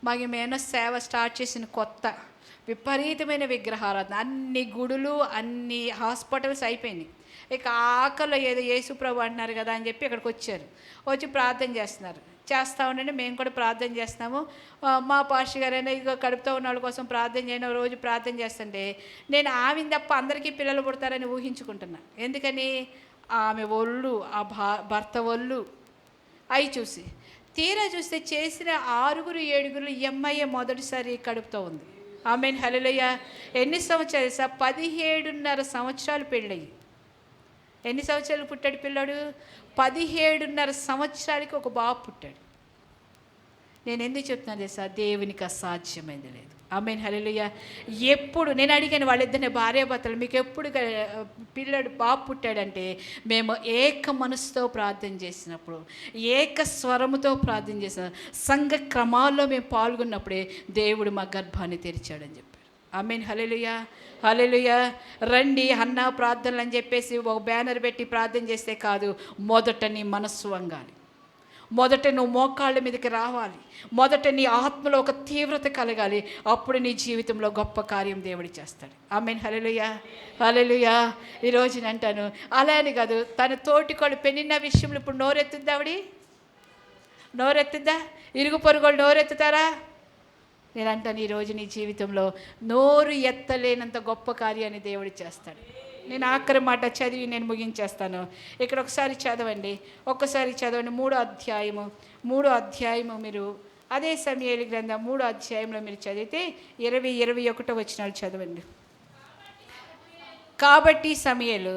మాకు మేము సేవ స్టార్ట్ చేసిన కొత్త విపరీతమైన విగ్రహారాధన, అన్ని గుడులు, అన్ని హాస్పిటల్స్ అయిపోయినాయి. ఇక ఆకలిలో ఏదో యేసుప్రభు అంటున్నారు కదా అని చెప్పి ఇక్కడికి వచ్చారు. వచ్చి ప్రార్థన చేస్తూ ఉండండి, మేము కూడా ప్రార్థన చేస్తాము. మా పాస్టర్ గారైనా ఇదిగో కడుపుతో ఉన్న వాళ్ళ కోసం ప్రార్థన చేయను, రోజు ప్రార్థన చేస్తుంటే నేను ఆమె తప్ప అందరికీ పిల్లలు పుడతారని ఊహించుకుంటున్నా. ఎందుకని? ఆమె ఒళ్ళు, ఆ భర్త ఒళ్ళు అవి చూసి తీరా చూస్తే చేసిన 6-7 ఈ అమ్మాయి మొదటిసారి కడుపుతో ఉంది. ఆమేన్. హల్లెలూయా. ఎన్ని సంవత్సరాలు? 17.5 సంవత్సరాలు పెళ్ళయి. ఎన్ని సంవత్సరాలు పుట్టాడు పిల్లాడు? 17.5 సంవత్సరాలకి ఒక బాబు పుట్టాడు. నేను ఎందుకు చెప్తున్నాను తెలుసా? దేవునికి అసాధ్యమైంది లేదు. ఆమేన్. హల్లెలూయా. ఎప్పుడు నేను అడిగాను వాళ్ళిద్దరిని, భార్యాభర్తలు, మీకు ఎప్పుడు పిల్లడు బాబు పుట్టాడంటే మేము ఏక మనసుతో ప్రార్థన చేసినప్పుడు, ఏక స్వరముతో ప్రార్థన చేసిన సంఘ క్రమాల్లో మేము పాల్గొన్నప్పుడే దేవుడు మా గర్భాన్ని తెరిచాడని చెప్పారు. ఆమేన్. హల్లెలూయా, హల్లెలూయా. రండి హన్నా ప్రార్థనలు అని చెప్పేసి ఒక బ్యానర్ పెట్టి ప్రార్థన చేస్తే కాదు. మొదట నీ మనస్సు వంగాలి, మొదట నువ్వు మోకాళ్ళ మీదకి రావాలి, మొదట నీ ఆత్మలో ఒక తీవ్రత కలగాలి. అప్పుడు నీ జీవితంలో గొప్ప కార్యం దేవుడు చేస్తాడు. ఆమేన్. హల్లెలూయా, హల్లెలూయా. ఈరోజు నేను అంటాను, అలా అని కాదు, తన తోటికోళ్ళు పెనిన్న విషయంలో ఇప్పుడు నోరెత్తుద్దా? నోరెత్తుద్దా? ఇరుగు పొరుగులు నోరెత్తుతారా? నేను అంటాను, ఈరోజు నీ జీవితంలో నోరు ఎత్తలేనంత గొప్ప కార్యాన్ని దేవుడు చేస్తాడు. నేను ఆఖరి మాట చదివి నేను ముగించేస్తాను. ఇక్కడ ఒకసారి చదవండి, ఒక్కసారి చదవండి. 3వ అధ్యాయము మీరు అదే సమూయేలు గ్రంథం 3వ అధ్యాయంలో మీరు చదివితే 20-21 వచనాలు చదవండి. కాబట్టి సమూయేలు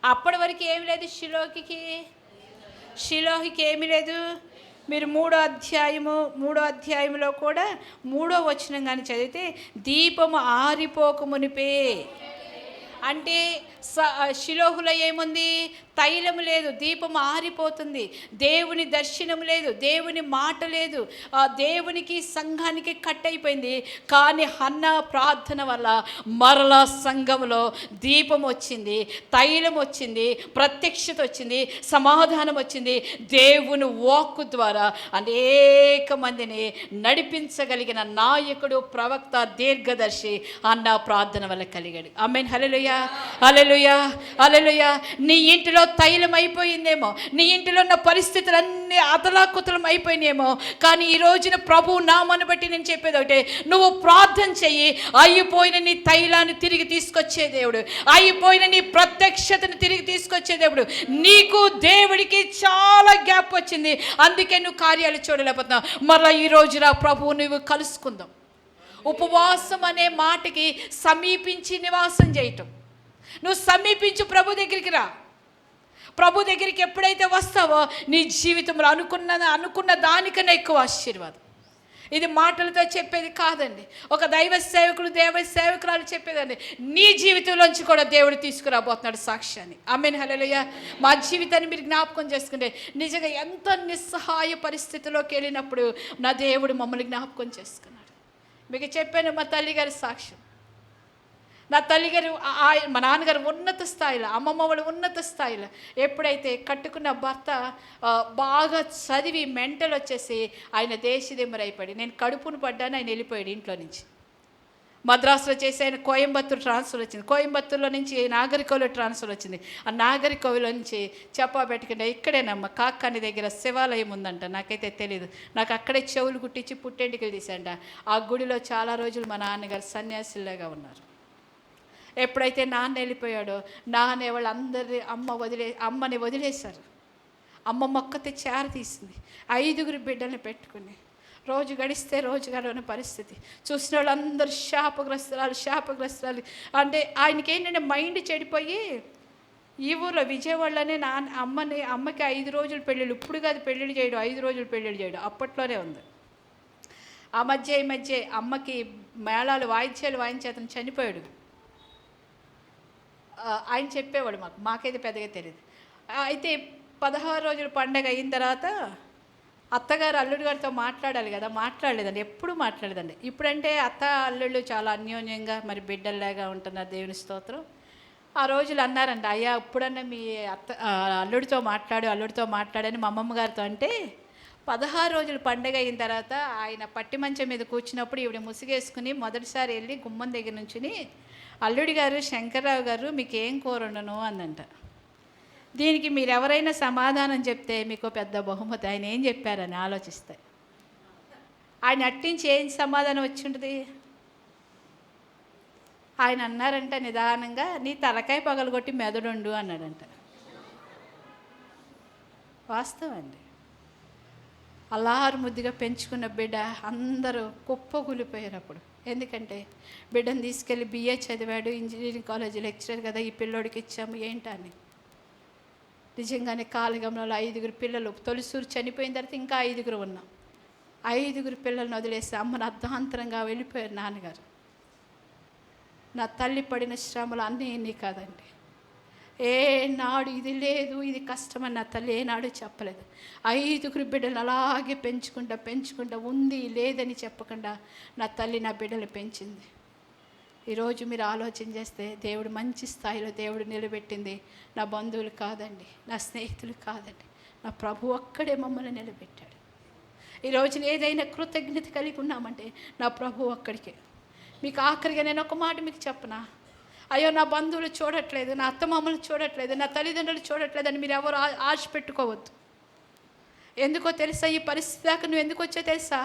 అప్పటి వరకు ఏమి లేదు, షిలోహికి ఏమీ లేదు. మీరు 3వ అధ్యాయంలో కూడా 3వ వచనం కానీ చదివితే దీపము ఆరిపోకమునిపే అంటే షిలోహులో ఏముంది? తైలము లేదు, దీపం ఆరిపోతుంది, దేవుని దర్శనం లేదు, దేవుని మాట లేదు, దేవునికి సంఘానికి కట్ అయిపోయింది. కానీ హన్నా ప్రార్థన వల్ల మరలా సంఘంలో దీపం వచ్చింది, తైలం వచ్చింది, ప్రత్యక్షత వచ్చింది, సమాధానం వచ్చింది. దేవుని వాక్కు ద్వారా అనేక మందిని నడిపించగలిగిన నాయకుడు, ప్రవక్త, దీర్ఘదర్శి హన్నా ప్రార్థన వల్ల కలిగాడు. ఆమేన్. హల్లెలూయా, హల్లెలూయా, హల్లెలూయా. నీ ఇంటిలో తైలం అయిపోయిందేమో, నీ ఇంటిలో ఉన్న పరిస్థితులన్నీ అతలాకుతలం అయిపోయినాయేమో. కానీ ఈ రోజున ప్రభువు నామను బట్టి నేను చెప్పేది ఒకటే, నువ్వు ప్రార్థన చెయ్యి. అయిపోయిన నీ తైలాన్ని తిరిగి తీసుకొచ్చే దేవుడు, అయిపోయిన నీ ప్రత్యక్షతను తిరిగి తీసుకొచ్చే దేవుడు. నీకు దేవుడికి చాలా గ్యాప్ వచ్చింది, అందుకే నువ్వు కార్యాలు చూడలేకపోతున్నావు. మరలా ఈ రోజున ప్రభువు నువ్వు కలుసుకుందాం. ఉపవాసం అనే మాటకి సమీపించి నివాసం చేయటం. నువ్వు సమీపించు, ప్రభు దగ్గరికి రా. ప్రభు దగ్గరికి ఎప్పుడైతే వస్తావో నీ జీవితంలో అనుకున్న దానికన్నా ఎక్కువ ఆశీర్వాదం. ఇది మాటలతో చెప్పేది కాదండి, ఒక దైవ సేవకురాలు చెప్పేదండి. నీ జీవితంలోంచి కూడా దేవుడు తీసుకురాబోతున్నాడు సాక్ష్యాన్ని. ఆమేన్, హల్లెలూయా. మా జీవితాన్ని మీరు జ్ఞాపకం చేసుకుంటే నిజంగా ఎంత నిస్సహాయ పరిస్థితిలోకి వెళ్ళినప్పుడు నా దేవుడు మమ్మల్ని జ్ఞాపకం చేసుకున్నాడు. మీకు చెప్పాను మా తల్లిగారి సాక్ష్యం. నా తల్లిగారు, మా నాన్నగారు ఉన్నత స్థాయిలో, అమ్మమ్మ వాళ్ళు ఉన్నత స్థాయిలో. ఎప్పుడైతే కట్టుకున్న భర్త బాగా చదివి మెంటల్ వచ్చేసి ఆయన దేశదిమ్మరైపోయాడు. నేను కడుపును పడ్డాను, ఆయన వెళ్ళిపోయాడు ఇంట్లో నుంచి. మద్రాసులో చేసి ఆయన కోయంబత్తూరు ట్రాన్స్ఫర్ వచ్చింది. కోయంబత్తూరులో నుంచి నాగరికోవిలో ట్రాన్స్ఫర్ వచ్చింది. ఆ నాగరికోవిలో నుంచి చెప్పబెట్టుకుంటే ఇక్కడేనమ్మ కాకాని దగ్గర శివాలయం ఉందంట, నాకైతే తెలియదు. నాకు అక్కడే చెవులు కుట్టించి పుట్టెంటికలు తీశాంట. ఆ గుడిలో చాలా రోజులు మా నాన్నగారు సన్యాసిలాగా ఉన్నారు. ఎప్పుడైతే నాన్న వెళ్ళిపోయాడో నాన్న వాళ్ళందరి అమ్మని వదిలేశారు. అమ్మ మొక్కతే చేర తీసింది. 5 బిడ్డల్ని పెట్టుకుని రోజు గడిస్తే రోజు గడవని పరిస్థితి. చూసిన వాళ్ళందరూ శాపగ్రస్తురాలు. అంటే ఆయనకి ఏంటంటే మైండ్ చెడిపోయి ఈ ఊళ్ళో విజయవాడలోనే అమ్మకి 5 రోజులు పెళ్ళిళ్ళు, ఇప్పుడు కాదు పెళ్ళిళ్ళు చేయడం, 5 రోజులు పెళ్ళిళ్ళు చేయడం అప్పట్లోనే ఉంది. ఈ మధ్య అమ్మకి మేళాలు వాయిద్యాలు వాయించేతను చనిపోయాడు. ఆయన చెప్పేవాడు, మాకైతే పెద్దగా తెలియదు. అయితే 16 రోజుల పండగ అయిన తర్వాత అత్తగారు అల్లుడి గారితో మాట్లాడాలి కదా, మాట్లాడలేదండి, ఎప్పుడు మాట్లాడలేదండి. ఇప్పుడంటే అత్త అల్లుళ్ళు చాలా అన్యోన్యంగా మరి బిడ్డల్లాగా ఉంటున్నారు, దేవుని స్తోత్రం. ఆ రోజులు అన్నారంట, అయ్యా ఇప్పుడన్నా మీ అల్లుడితో మాట్లాడని మా అమ్మమ్మ గారితో అంటే 16 రోజులు పండగ అయిన తర్వాత ఆయన పట్టి మంచం మీద కూర్చున్నప్పుడు ఈవిడ ముసిగేసుకుని మొదటిసారి వెళ్ళి గుమ్మం దగ్గర నుంచుని, అల్లుడి గారు, శంకర్రావు గారు మీకు ఏం కూర ఉండను అందంట. దీనికి మీరు ఎవరైనా సమాధానం చెప్తే మీకు పెద్ద బహుమతి. ఆయన ఏం చెప్పారని ఆలోచిస్తే ఆయన అట్టించి ఏం సమాధానం వచ్చి ఉంటుంది? ఆయన అన్నారంట నిదానంగా, నీ తలకాయ పగలగొట్టి మెదడుండు అన్నాడంట. వాస్తవం అండి. అల్లారు ముద్దుగా పెంచుకున్న బిడ్డ అందరూ కుప్పకూలిపోయారు అప్పుడు. ఎందుకంటే బిడ్డను తీసుకెళ్ళి BA చదివాడు, ఇంజనీరింగ్ కాలేజీ లెక్చరర్ కదా, ఈ పిల్లోడికి ఇచ్చాము ఏంటని. నిజంగానే కాలగమనంలో 5 పిల్లలు, తొలిసూరు చనిపోయిన తర్వాత ఇంకా 5 ఉన్నాం. 5 పిల్లలను వదిలేసి అమ్మను అర్ధాంతరంగా వెళ్ళిపోయారు నాన్నగారు. నా తల్లి పడిన శ్రమలు అన్నీ ఎన్ని కాదండి. ఏనాడు ఇది లేదు ఇది కష్టమని నా తల్లి ఏనాడు చెప్పలేదు. 5 బిడ్డలు అలాగే పెంచుకుంటా ఉంది లేదని చెప్పకుండా నా తల్లి నా బిడ్డలు పెంచింది. ఈరోజు మీరు ఆలోచన చేస్తే దేవుడు మంచి స్థాయిలో దేవుడు నిలబెట్టింది నా బంధువులు కాదండి, నా స్నేహితులు కాదండి, నా ప్రభు ఒక్కడే మమ్మల్ని నిలబెట్టాడు. ఈరోజు ఏదైనా కృతజ్ఞత కలిగి ఉన్నామంటే నా ప్రభు ఒక్కడికే. మీకు ఆఖరిగా నేను ఒక మాట మీకు చెప్పనా, అయ్యో నా బంధువులు చూడట్లేదు, నా అత్తమామలు చూడట్లేదు, నా తల్లిదండ్రులు చూడట్లేదు అని మీరు ఎవరు ఆశ పెట్టుకోవద్దు. ఎందుకో తెలుసా? ఈ పరిస్థితి దాకా నువ్వు ఎందుకు వచ్చా తెలుసా?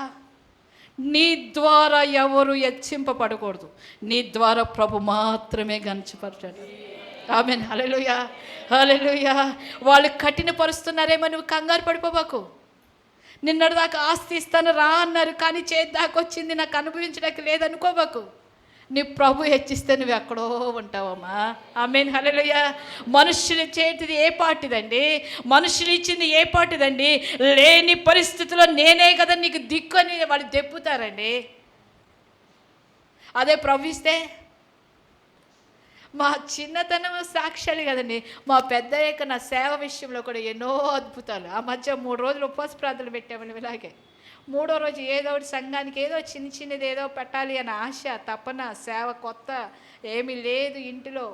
నీ ద్వారా ఎవరు హెచ్చింపబడకూడదు, నీ ద్వారా ప్రభు మాత్రమే గణించబడతాడు. ఆమేన్, హల్లెలూయా, హల్లెలూయా. వాళ్ళు కఠినపరుస్తున్నారేమో నువ్వు కంగారు పడిపోబాకు. నిన్నటిదాకా ఆస్తి ఇస్తాను రా అన్నారు, కానీ చేద్దాకా వచ్చింది నాకు అనుభవించడానికి లేదనుకోబాకు. నీ ప్రభు హెచ్చిస్తే నువ్వు ఎక్కడో ఉంటావమ్మా. ఆమేన్, హల్లెలూయా. మనుషులు చేతిది ఏ పాటిదండి, మనుషులు ఇచ్చింది ఏ పాటిదండి? లేని పరిస్థితిలో నేనే కదా నీకు దిక్కు అని వాళ్ళు దెప్పుతారండి. అదే ప్రభు ఇస్తే మా చిన్నతనం సాక్ష్యాలు కదండి. మా పెద్దయ్యాక నా సేవ విషయంలో కూడా ఎన్నో అద్భుతాలు. ఆ మధ్య 3 రోజులు ఉపవాస ప్రార్థనలు పెట్టామని ఇలాగే 3వ రోజు ఏదో ఒకటి సంఘానికి ఏదో చిన్నది ఏదో పెట్టాలి అన్న ఆశ, తపన, సేవ కొత్త ఏమీ లేదు ఇంటిలో.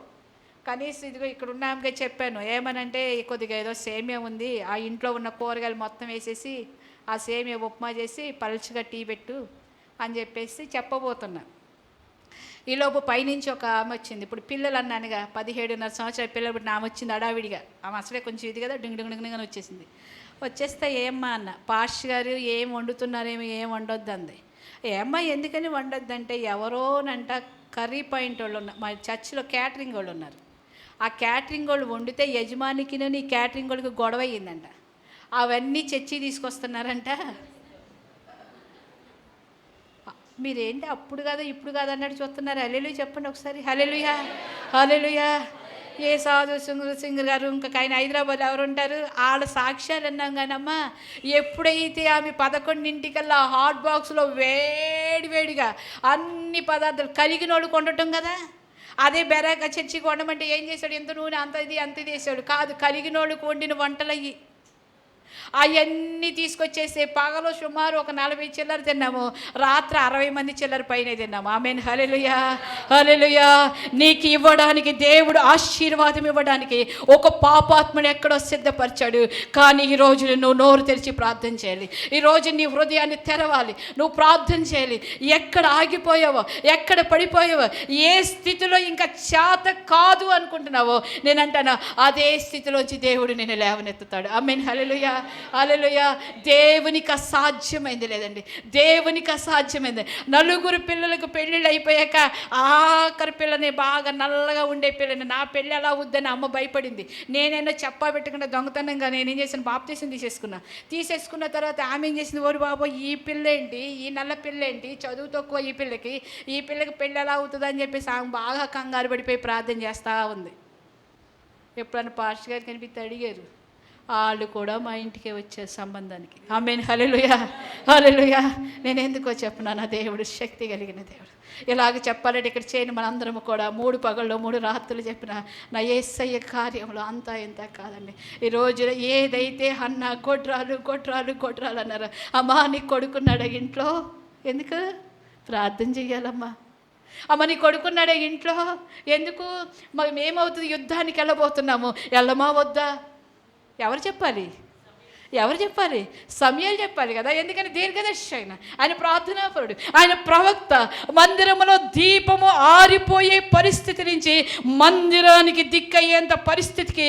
కనీసం ఇదిగో ఇక్కడ ఉన్నామగా చెప్పాను, ఏమనంటే కొద్దిగా ఏదో సేమియా ఉంది, ఆ ఇంట్లో ఉన్న కూరగాయలు మొత్తం వేసేసి ఆ సేమియా ఉప్మా చేసి పలుచగా టీ పెట్టు అని చెప్పేసి చెప్పబోతున్నా. ఈలోపు పైనుంచి ఒక ఆమె వచ్చింది. ఇప్పుడు పిల్లలు అన్నానుగా 17.5 సంవత్సరాల పిల్లలు, ఇప్పుడు ఆమె వచ్చింది అడావిడిగా. ఆమె అసలే కొంచెం ఇది కదా, డింగ్ డింగ్ డింగ్ అని వచ్చేసింది. వచ్చేస్తే ఏమ్మా అన్న, పాస్టర్ గారు ఏం వండుతున్నారేమో, ఏం వండొద్దు అంది. ఏమ్మా ఎందుకని వండొద్దంటే, ఎవరోనంట కర్రీ పాయింట్ వాళ్ళు ఉన్నారు, మా చర్చిలో క్యాటరింగ్ వాళ్ళు ఉన్నారు. ఆ క్యాటరింగ్ వాళ్ళు వండితే యజమానికి ఈ క్యాటరింగ్ వాళ్ళకి గొడవ అయ్యిందంట. అవన్నీ చర్చి తీసుకొస్తున్నారంట. మీరేంటి అప్పుడు కాదా ఇప్పుడు కాదా అన్నట్టు చూస్తున్నారు. హల్లెలూయా చెప్పండి ఒకసారి. హల్లెలూయా, హల్లెలూయా. ఏ సాధు సింగర్ గారు ఇంకా ఆయన హైదరాబాద్ ఎవరు ఉంటారు, వాళ్ళ సాక్ష్యాలు అన్నాం. కానమ్మా ఎప్పుడైతే ఆమె 11 హాట్ బాక్స్లో వేడివేడిగా అన్ని పదార్థాలు కలిగిన వాళ్ళు కొండటం కదా, అదే బెరాక చర్చికి వండమంటే ఏం చేశాడు, ఎంత నూనె అంత ఇది వేసాడు కాదు, కలిగిన వాళ్ళకి వండిన వంటలు అయ్యి అవన్నీ తీసుకొచ్చేసి పగలు సుమారు ఒక 40 చిల్లర తిన్నాము, రాత్రి 60 మంది చిల్లర పైన తిన్నాము. ఆమేన్, హల్లెలూయా, హల్లెలూయా. నీకు ఇవ్వడానికి దేవుడు ఆశీర్వాదం ఇవ్వడానికి ఒక పాపాత్మని ఎక్కడో సిద్ధపరిచాడు. కానీ ఈరోజు నువ్వు నోరు తెరిచి ప్రార్థన చేయాలి. ఈరోజు నీ హృదయాన్ని తెరవాలి, నువ్వు ప్రార్థన చేయాలి. ఎక్కడ ఆగిపోయావో, ఎక్కడ పడిపోయావో, ఏ స్థితిలో ఇంకా చేత కాదు అనుకుంటున్నావో, నేను అంటాను అదే స్థితిలోంచి దేవుడు నేను లేవనెత్తుతాడు. ఆమేన్, హల్లెలూయా, హల్లెలూయా. దేవునికి అసాధ్యమైంది లేదండి, దేవునికి అసాధ్యమైంది. 4 పిల్లలకు పెళ్ళిళ్ళు అయిపోయాక ఆఖరి పిల్లని, బాగా నల్లగా ఉండే పిల్లని, నా పెళ్ళి ఎలా వద్దని అమ్మ భయపడింది. నేనైనా చెప్పా పెట్టకుండా దొంగతనంగా నేనేం చేశాను, బాప్తీసం తీసేసుకున్న తర్వాత ఆమె ఏం చేసింది, ఓరి బాబు ఈ పిల్లేంటి, ఈ నల్ల పిల్లేంటి, చదువు తక్కువ ఈ పిల్లకి పెళ్ళి ఎలా అవుతుంది అని చెప్పేసి ఆమె బాగా కంగారు పడిపోయి ప్రార్థన చేస్తూ ఉంది. ఎప్పుడన్నా పాస్టర్ గారు కనిపిస్తే అడిగారు, వాళ్ళు కూడా మా ఇంటికే వచ్చారు సంబంధానికి. ఆమేన్, హల్లెలూయా, హల్లెలూయా. నేను ఎందుకో చెప్పనా, నా దేవుడు శక్తి కలిగిన దేవుడు. ఇలాగ చెప్పాలంటే ఇక్కడ చేయని మనందరము కూడా 3 పగళ్ళు 3 రాత్రులు చెప్పిన నా యేసయ్య కార్యంలో అంతా ఇంత కాదండి. ఈ రోజు ఏదైతే అన్న గొడ్రాలు అన్నారు, అమ్మా నీ కొడుకున్నాడా ఇంట్లో, ఎందుకు ప్రార్థన చెయ్యాలమ్మా. అమ్మ నీ కొడుకున్నాడా ఇంట్లో, ఎందుకు మేమవుతుంది, యుద్ధానికి వెళ్ళబోతున్నాము, వెళ్ళమా వద్దా, ఎవరు చెప్పాలి సమయాలు చెప్పాలి కదా. ఎందుకని దీర్ఘదర్శి ఆయన ప్రార్థనాపరుడు, ఆయన ప్రవక్త. మందిరంలో దీపము ఆరిపోయే పరిస్థితి నుంచి మందిరానికి దిక్కయ్యేంత పరిస్థితికి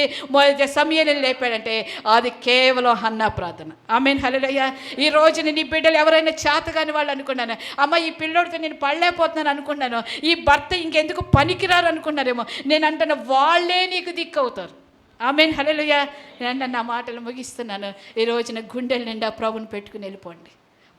సమయాలు లేపాడంటే అది కేవలం హన్నా ప్రార్థన. ఆమేన్, హల్లెలూయా. ఈ రోజున నీ బిడ్డలు ఎవరైనా చేతగాని వాళ్ళు అనుకున్నాను, అమ్మ ఈ పిల్లోడితో నేను పడలేకపోతున్నాను అనుకున్నాను, ఈ భర్త ఇంకెందుకు పనికిరారు అనుకున్నారేమో, నేను అంటాను వాళ్ళే నీకు దిక్కు అవుతారు. ఆమేన్, హల్లెలూయా. నేను నా మాటలు ముగిస్తున్నాను. ఈ రోజున గుండెల నిండా ప్రభుని పెట్టుకుని వెళ్ళిపోండి.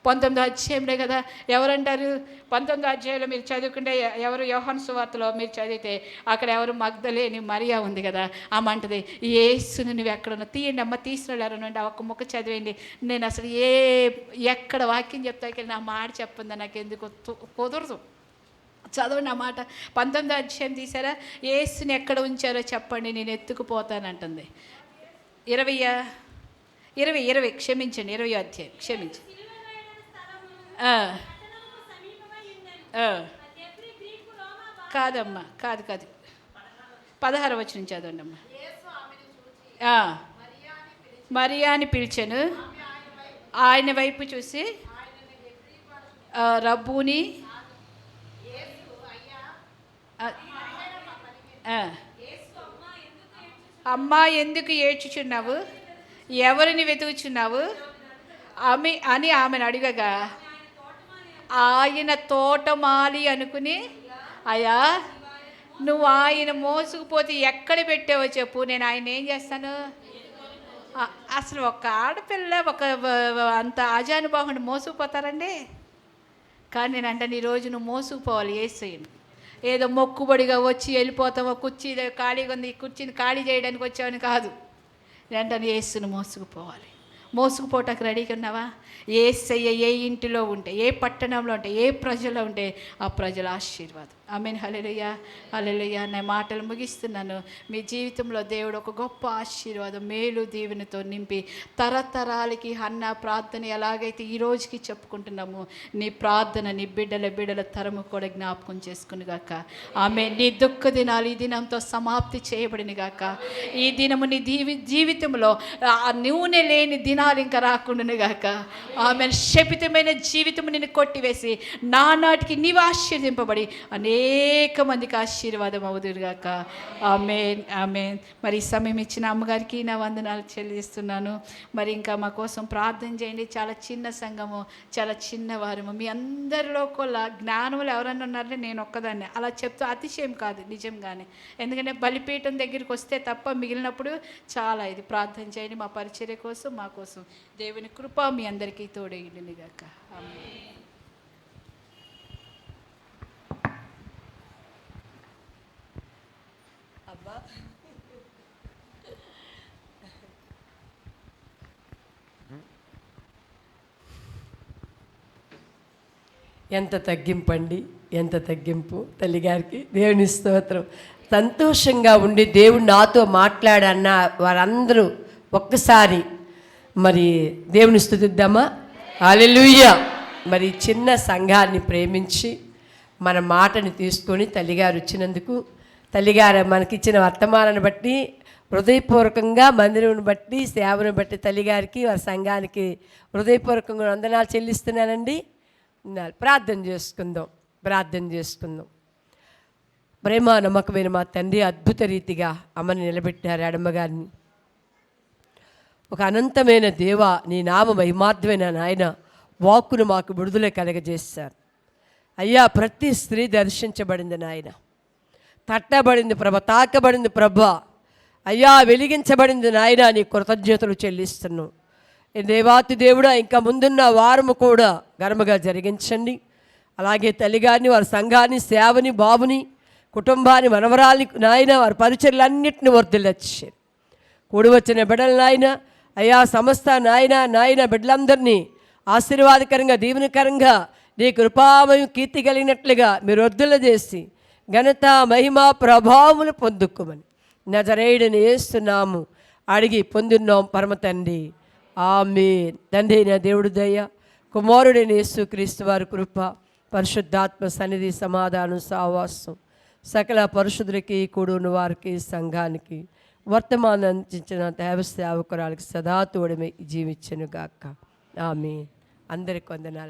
19వ అధ్యాయంలో కదా ఎవరంటారు, 19వ అధ్యాయంలో మీరు చదువుకుంటే ఎవరు, యోహాను సువార్తలో మీరు చదివితే అక్కడ ఎవరు, మగ్దలేని మరియా ఉంది కదా, ఆమె అంటది యేసుని నువ్వు ఎక్కడున్నా తీయండి అమ్మ, తీసిన ఎవరనండి ఒక్క ముక్క చదివేయండి. నేను అసలు ఎక్కడ వాక్యం చెప్తాకి నా మాట చెప్పిందా నాకు ఎందుకు కుదరదు. చదవండి ఆ మాట. 19వ అధ్యాయం తీసారా, యేసుని ఎక్కడ ఉంచారో చెప్పండి నేను ఎత్తుకుపోతానంటుంది. 20 క్షమించండి, 20వ అధ్యాయం క్షమించండి. కాదమ్మా, కాదు 16వ వచనం చదవండి అమ్మా. మరియాని పిలిచెను, ఆయన వైపు చూసి రబ్బూని, అమ్మా ఎందుకు ఏడ్చుచున్నావు, ఎవరిని వెతుకుచున్నావు అని ఆమెను అడగగా, ఆయన తోటమాలి అనుకుని, అయ్యా నువ్వు ఆయన మోసుకుపోతే ఎక్కడ పెట్టావో చెప్పు, నేను ఆయన ఏం చేస్తాను. అసలు ఒక ఆడపిల్ల అంత ఆజానుభావుని మోసుకుపోతారండి. కానీ నేను అంటే ఈరోజు నువ్వు మోసుకుపోవాలి యేసయ్యను. ఏదో మొక్కుబడిగా వచ్చి వెళ్ళిపోతావో, కుర్చీ ఖాళీగా ఉంది కుర్చీని ఖాళీ చేయడానికి వచ్చావని కాదు. వెంటనే యేసును మోసుకుపోవటానికి రెడీగా ఉన్నావా? యేసయ్య ఏ ఇంటిలో ఉంటే, ఏ పట్టణంలో ఉంటే, ఏ ప్రజలో ఉంటే ఆ ప్రజల ఆశీర్వాదం. ఆమేన్, హల్లెలూయా, హల్లెలూయా. నా మాటలు ముగిస్తున్నాను. మీ జీవితంలో దేవుడు ఒక గొప్ప ఆశీర్వాదం, మేలు దీవెనతో నింపి తరతరాలకి హన్నా ప్రార్థన ఎలాగైతే ఈ రోజుకి చెప్పుకుంటున్నామో, నీ ప్రార్థన నీ బిడ్డల తరము కూడా జ్ఞాపకం చేసుకుని గాక. ఆమేన్. నీ దుఃఖ దినాలు ఈ దినంతో సమాప్తి చేయబడిన గాక. ఈ దినము నీ జీవితంలో నూనె లేని దినాలు ఇంకా రాకుండా గాక. ఆమేన్. శపితమైన జీవితము నిన్ను కొట్టివేసి నానాటికి నీవు ఆశీర్వదింపబడి అనేక మందికి ఆశీర్వాదం అవుదురుగాక. ఆమేన్, ఆమేన్. మరి ఈ సమయం ఇచ్చిన అమ్మగారికి నా వందనాలు చెల్లిస్తున్నాను. మరి ఇంకా మా కోసం ప్రార్థన చేయండి. చాలా చిన్న సంఘము, చాలా చిన్నవారము. మీ అందరిలో కూడా జ్ఞానములు ఎవరన్నా ఉన్నారంటే నేను ఒక్కదాన్ని. అలా చెప్తూ అతిశయం కాదు, నిజంగానే. ఎందుకంటే బలిపీఠం దగ్గరికి వస్తే తప్ప మిగిలినప్పుడు చాలా ఇది ప్రార్థన చేయండి మా పరిచర్య కోసం, మా కోసం. దేవుని కృప మీ అందరికీ తోడైండును గాక. ఆమేన్. ఎంత తగ్గింపండి, ఎంత తగ్గింపు తల్లిగారికి. దేవుని స్తోత్రం. సంతోషంగా ఉండి దేవుడు నాతో మాట్లాడన్న వారందరూ ఒక్కసారి మరి దేవుని స్తుతిద్దామా? హల్లెలూయా. మరి చిన్న సంఘాన్ని ప్రేమించి మన మాటని తీసుకొని తల్లిగారు వచ్చినందుకు, తల్లిగారు మనకిచ్చిన వర్తమానాన్ని బట్టి, హృదయపూర్వకంగా మందిరం బట్టి, సేవను బట్టి తల్లిగారికి వారి సంఘానికి హృదయపూర్వకంగా వందనాలు చెల్లిస్తున్నానండి. ప్రార్థన చేసుకుందాం. ప్రేమ నమ్మకమైన మా తండ్రి, అద్భుత రీతిగా అమ్మని నిలబెట్టారు అడమ్మగారిని. ఒక అనంతమైన దేవ, నీ నామ మహిమార్థమైన నాయన వాక్కును మాకు విడుదల కలగజేశారు అయ్యా. ప్రతి స్త్రీ దర్శించబడింది నాయన, తట్టబడింది ప్రభ, తాకబడింది ప్రభ అయ్యా, వెలిగించబడింది నాయన. నీ కృతజ్ఞతలు చెల్లిస్తున్నాం దేవాతి దేవుడా. ఇంకా ముందున్న వారము కూడా ఘనముగా జరిగించండి. అలాగే తల్లిగారిని, వారి సంఘాన్ని, సేవని, బాబుని, కుటుంబాన్ని, మనవరాల్ని నాయన, వారి పరిచర్లన్నింటినీ వర్ధిల్లచ్చారు. కూడి వచ్చిన బిడ్డలు నాయన అయ్యా, సమస్త నాయన బిడ్డలందరినీ ఆశీర్వాదకరంగా, దీవెనకరంగా, నీ కృపామయం కీర్తి కలిగినట్లుగా మీరు వర్ధిల్ల చేసి ఘనత, మహిమ, ప్రభావములు పొందుకోమని నజరేయుడని యేసునామము అడిగి పొందున్నాం పరమ తండ్రి. ఆమేన్. తండ్రి అయిన దేవుడి దయ, కుమారుడైన యేసుక్రీస్తు వారి కృప, పరిశుద్ధాత్మ సన్నిధి, సమాధానం, సావాసం సకల పరిశుద్ధులకి, కూడున్న వారికి, సంఘానికి, వర్తమానం అందించిన దేవ సేవకురాలకి సదా తోడమే జీవించును గాక. ఆమేన్. అందరికి వందనాలు.